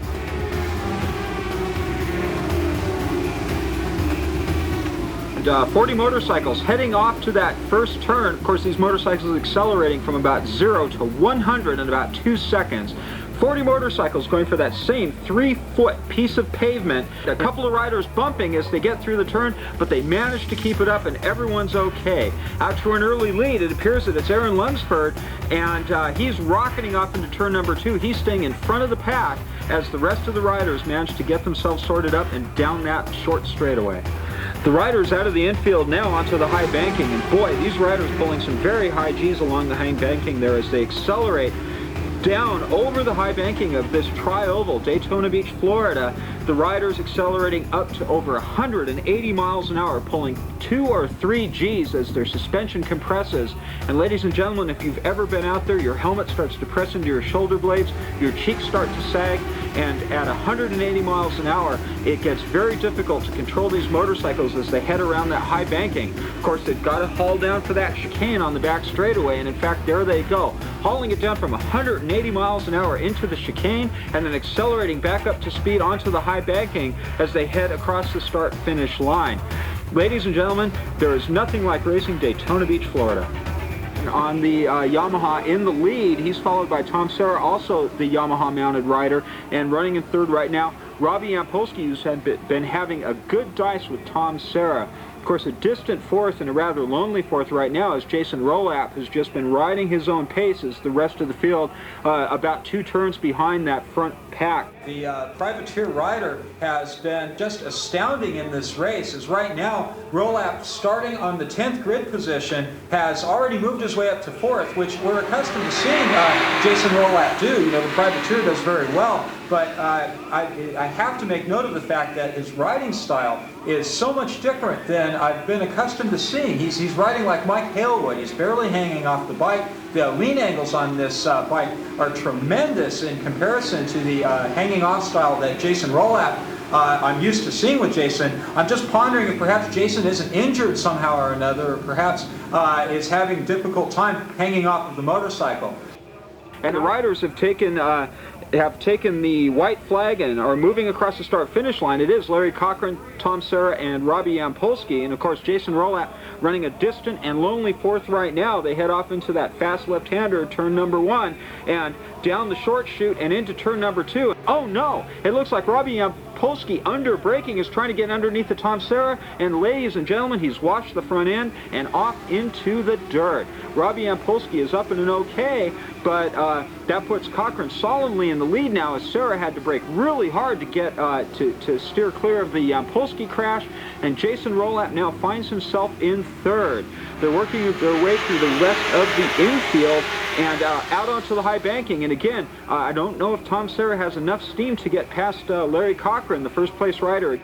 And 40 motorcycles heading off to that first turn. Of course, these motorcycles accelerating from about 0 to 100 in about 2 seconds. 40 motorcycles going for that same 3-foot piece of pavement. A couple of riders bumping as they get through the turn, but they manage to keep it up and everyone's okay. Out to an early lead, it appears that it's Aaron Lunsford, and he's rocketing off into turn number 2. He's staying in front of the pack as the rest of the riders manage to get themselves sorted up and down that short straightaway. The riders out of the infield now onto the high banking, and boy, these riders pulling some very high G's along the high banking there as they accelerate down over the high banking of this tri-oval, Daytona Beach, Florida. The riders accelerating up to over 180 miles an hour, pulling 2 or 3 G's as their suspension compresses. And ladies and gentlemen, if you've ever been out there, your helmet starts to press into your shoulder blades, your cheeks start to sag, and at 180 miles an hour, it gets very difficult to control these motorcycles as they head around that high banking. Of course, they've got to haul down for that chicane on the back straightaway, and in fact, there they go, hauling it down from 180 miles an hour into the chicane, and then accelerating back up to speed onto the high banking as they head across the start-finish line. Ladies and gentlemen, there is nothing like racing Daytona Beach, Florida. On the Yamaha in the lead, he's followed by Tom Serra, also the Yamaha mounted rider, and running in third right now, Robbie Yampolsky, who's been having a good dice with Tom Serra. Of course, a distant fourth and a rather lonely fourth right now is Jason Rolap, who's just been riding his own pace as the rest of the field about 2 turns behind that front pack. The privateer rider has been just astounding in this race, as right now Rolap, starting on the 10th grid position, has already moved his way up to 4th, which we're accustomed to seeing Jason Rolap do. You know, the privateer does very well, but I have to make note of the fact that his riding style is so much different than I've been accustomed to seeing. He's riding like Mike Halewood. He's barely hanging off the bike. The lean angles on this bike are tremendous in comparison to the hanging off style that Jason Rolap I'm used to seeing with Jason. I'm just pondering if perhaps Jason isn't injured somehow or another, or perhaps is having a difficult time hanging off of the motorcycle. And the riders have taken the white flag and are moving across the start-finish line. It is Larry Cochran, Tom Serra, and Robbie Yampolsky. And of course, Jason Rolap running a distant and lonely fourth right now. They head off into that fast left-hander, turn number 1, and down the short chute and into turn number 2. Oh no! It looks like Robbie Yampolsky, under braking, is trying to get underneath the Tom Serra, and ladies and gentlemen, he's washed the front end and off into the dirt. Robbie Yampolsky is up in an okay, but that puts Cochran solidly in the lead now, as Serra had to brake really hard to get to steer clear of the Yampolsky crash, and Jason Rolap now finds himself in 3rd. They're working their way through the rest of the infield and out onto the high banking. And again, I don't know if Tom Serra has enough steam to get past Larry Cochran, the first place rider.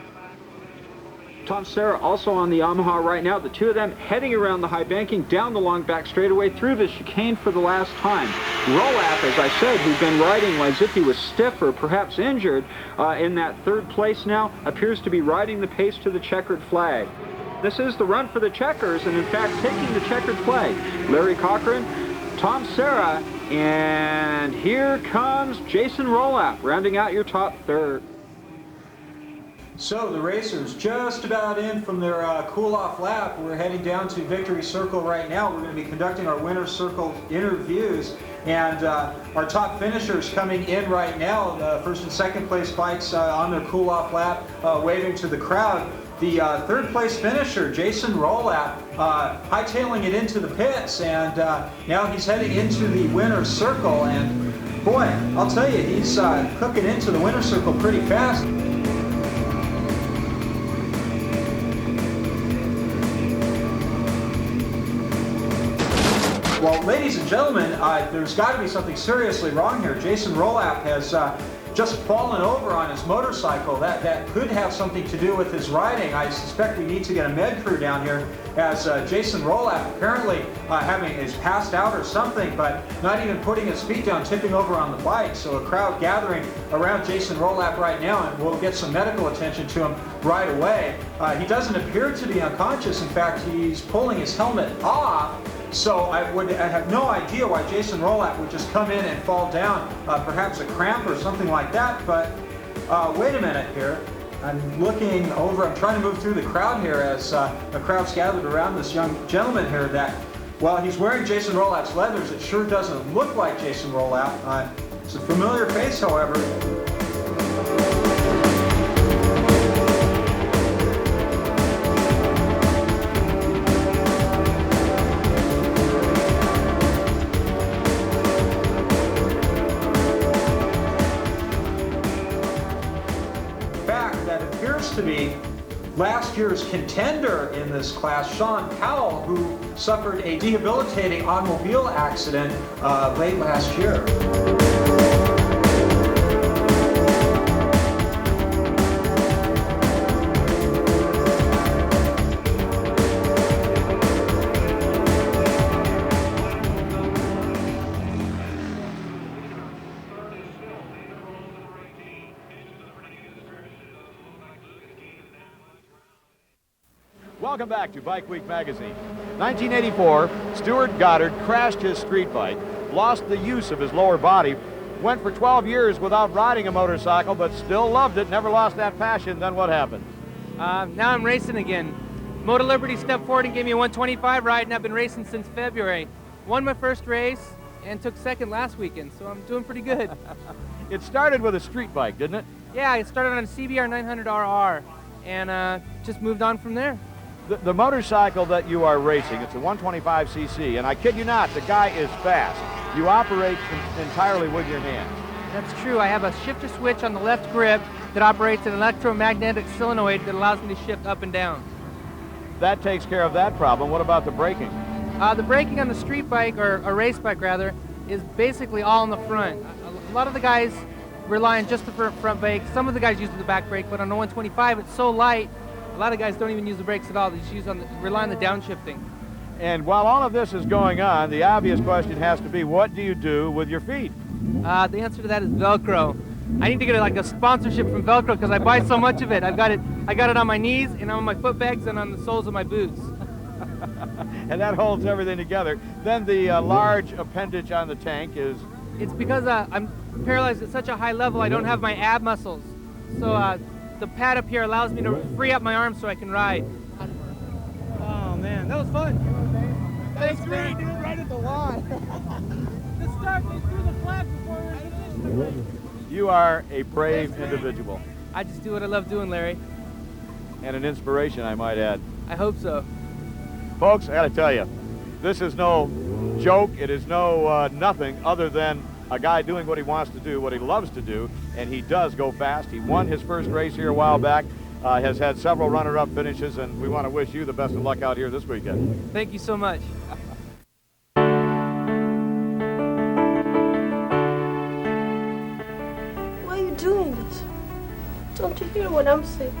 Tom Serra also on the Yamaha right now. The two of them heading around the high banking, down the long back straightaway, through the chicane for the last time. Rolap, as I said, who's been riding as if he was stiff or perhaps injured, in that 3rd place now, appears to be riding the pace to the checkered flag. This is the run for the checkers, and in fact taking the checkered flag. Larry Cochran, Tom Serra, and here comes Jason Rolap, rounding out your top 3rd. So the racers just about in from their cool-off lap. We're heading down to Victory Circle right now. We're going to be conducting our winner's circle interviews, and our top finishers coming in right now. The 1st and 2nd place bikes on their cool-off lap, waving to the crowd. The 3rd place finisher, Jason Rolap, hightailing it into the pits, and now he's heading into the winner's circle. And boy, I'll tell you, he's cooking into the winner's circle pretty fast. Well, ladies and gentlemen, there's got to be something seriously wrong here. Jason Rolap has just fallen over on his motorcycle. That could have something to do with his riding. I suspect we need to get a med crew down here, as Jason Rolap apparently is passed out or something, but not even putting his feet down, tipping over on the bike. So a crowd gathering around Jason Rolap right now, and we'll get some medical attention to him right away. He doesn't appear to be unconscious. In fact, he's pulling his helmet off. So I have no idea why Jason Rolap would just come in and fall down, perhaps a cramp or something like that. But wait a minute here. I'm looking over, I'm trying to move through the crowd here as the crowd's gathered around this young gentleman here that, while he's wearing Jason Rolap's leathers, it sure doesn't look like Jason Rolap. It's a familiar face, however. To be last year's contender in this class, Sean Powell, who suffered a debilitating automobile accident late last year. Welcome back to Bike Week magazine. 1984, Stewart Goddard crashed his street bike, lost the use of his lower body, went for 12 years without riding a motorcycle, but still loved it, never lost that passion. Then what happened? Now I'm racing again. Moto Liberty stepped forward and gave me a 125 ride, and I've been racing since February. Won my first race and took 2nd last weekend, so I'm doing pretty good. It started with a street bike, didn't it? Yeah, it started on a CBR 900RR and just moved on from there. The motorcycle that you are racing, it's a 125cc, and I kid you not, the guy is fast. You operate entirely with your hands. That's true. I have a shifter switch on the left grip that operates an electromagnetic solenoid that allows me to shift up and down. That takes care of that problem. What about the braking? The braking on the street bike, or a race bike rather, is basically all in the front. A lot of the guys rely on just the front brake. Some of the guys use the back brake, but on the 125 it's so light, a lot of guys don't even use the brakes at all. They just rely on the downshifting. And while all of this is going on, the obvious question has to be, what do you do with your feet? The answer to that is Velcro. I need to get like a sponsorship from Velcro because I buy so much of it. I got it on my knees and on my foot pegs and on the soles of my boots. And that holds everything together. Then the large appendage on the tank is... It's because I'm paralyzed at such a high level, I don't have my ab muscles. So the pad up here allows me to free up my arms so I can ride. Oh man, that was fun. Thanks, great, dude, right at the line. The start, they threw the flag before we were finished. You are a brave individual. I just do what I love doing, Larry. And an inspiration, I might add. I hope so. Folks, I gotta tell you, this is no joke. It is no nothing other than a guy doing what he wants to do, what he loves to do, and he does go fast. He won his first race here a while back, has had several runner-up finishes, and we want to wish you the best of luck out here this weekend. Thank you so much. Why are you doing this? Don't you hear what I'm saying?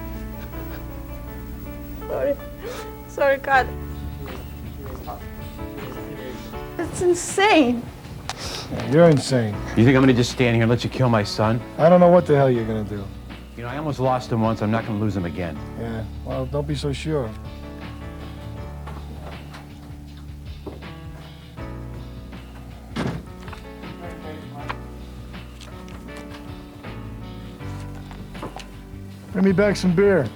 Sorry, God. It's insane. Yeah, you're insane. You think I'm gonna just stand here and let you kill my son? I don't know what the hell you're gonna do. You know, I almost lost him once. I'm not gonna lose him again. Yeah, well, don't be so sure. Bring me back some beer.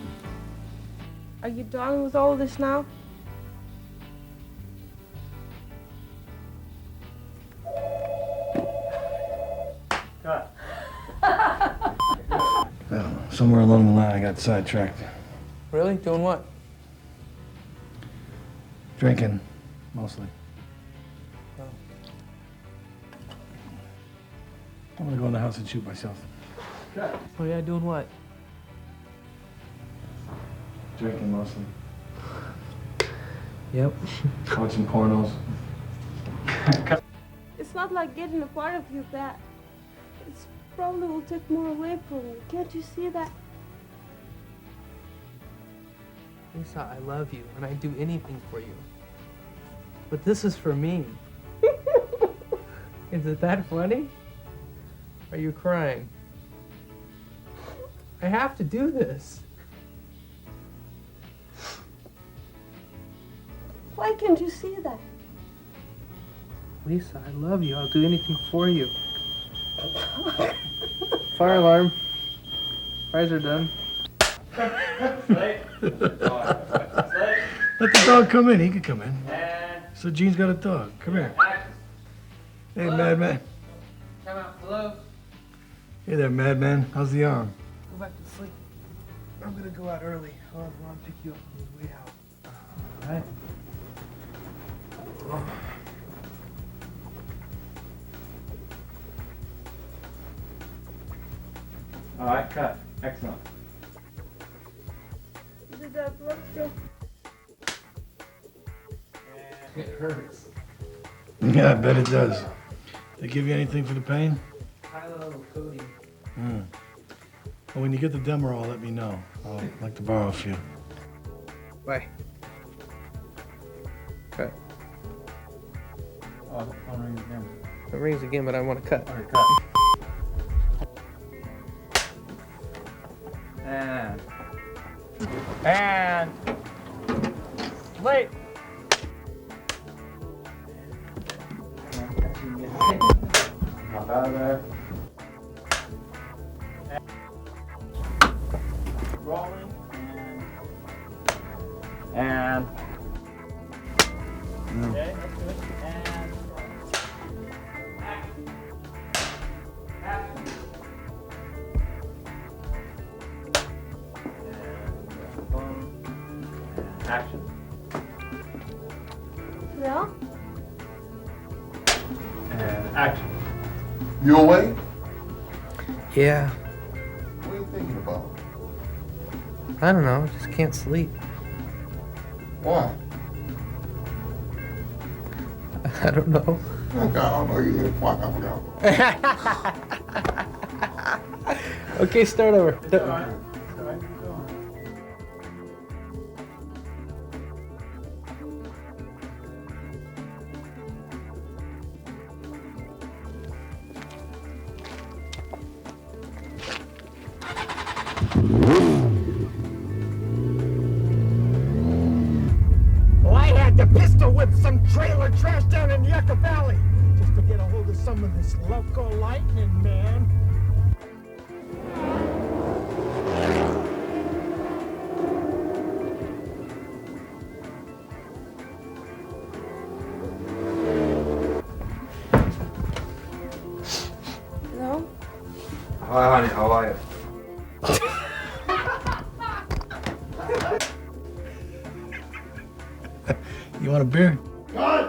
Are you done with all this now? Well, somewhere along the line I got sidetracked. Really? Doing what? Drinking, mostly. I'm gonna go in the house and shoot myself. Oh yeah, doing what? Drinking mostly. Yep. Watching pornos. It's not like getting a part of you back. It's probably will take more away from you. Can't you see that? Lisa, I love you, and I'd do anything for you. But this is for me. Is it that funny? Are you crying? I have to do this. Why can't you see that? Lisa, I love you. I'll do anything for you. Fire alarm. Fires are done. Let the dog come in. He can come in. So Gene's got a dog. Come here. Hey, madman. Come out. Hello. Hey there, madman. How's the arm? Go back to sleep. I'm gonna go out early. I'll have Ron pick you up on his way out. All right. All right, cut. Excellent. Did that blood go? It hurts. Yeah, I bet it does. They give you anything for the pain? High-level codeine. Well, when you get the Demerol, let me know. I'd like to borrow a few. Bye. Cut. Oh, the phone rings again. It rings again, but I want to cut. All right, cut. And late. Hop out of there. Rolling and okay, that's good. And action. Action. You awake? Yeah. What are you thinking about? I don't know. Just can't sleep. Why? I don't know. Oh, God, I don't know. You little fuck. I forgot. Okay, start over. Well, I had to pistol whip some trailer trash down in Yucca Valley just to get a hold of some of this local lightning, man. Hello? Hi, honey. How are you? You want a beer? God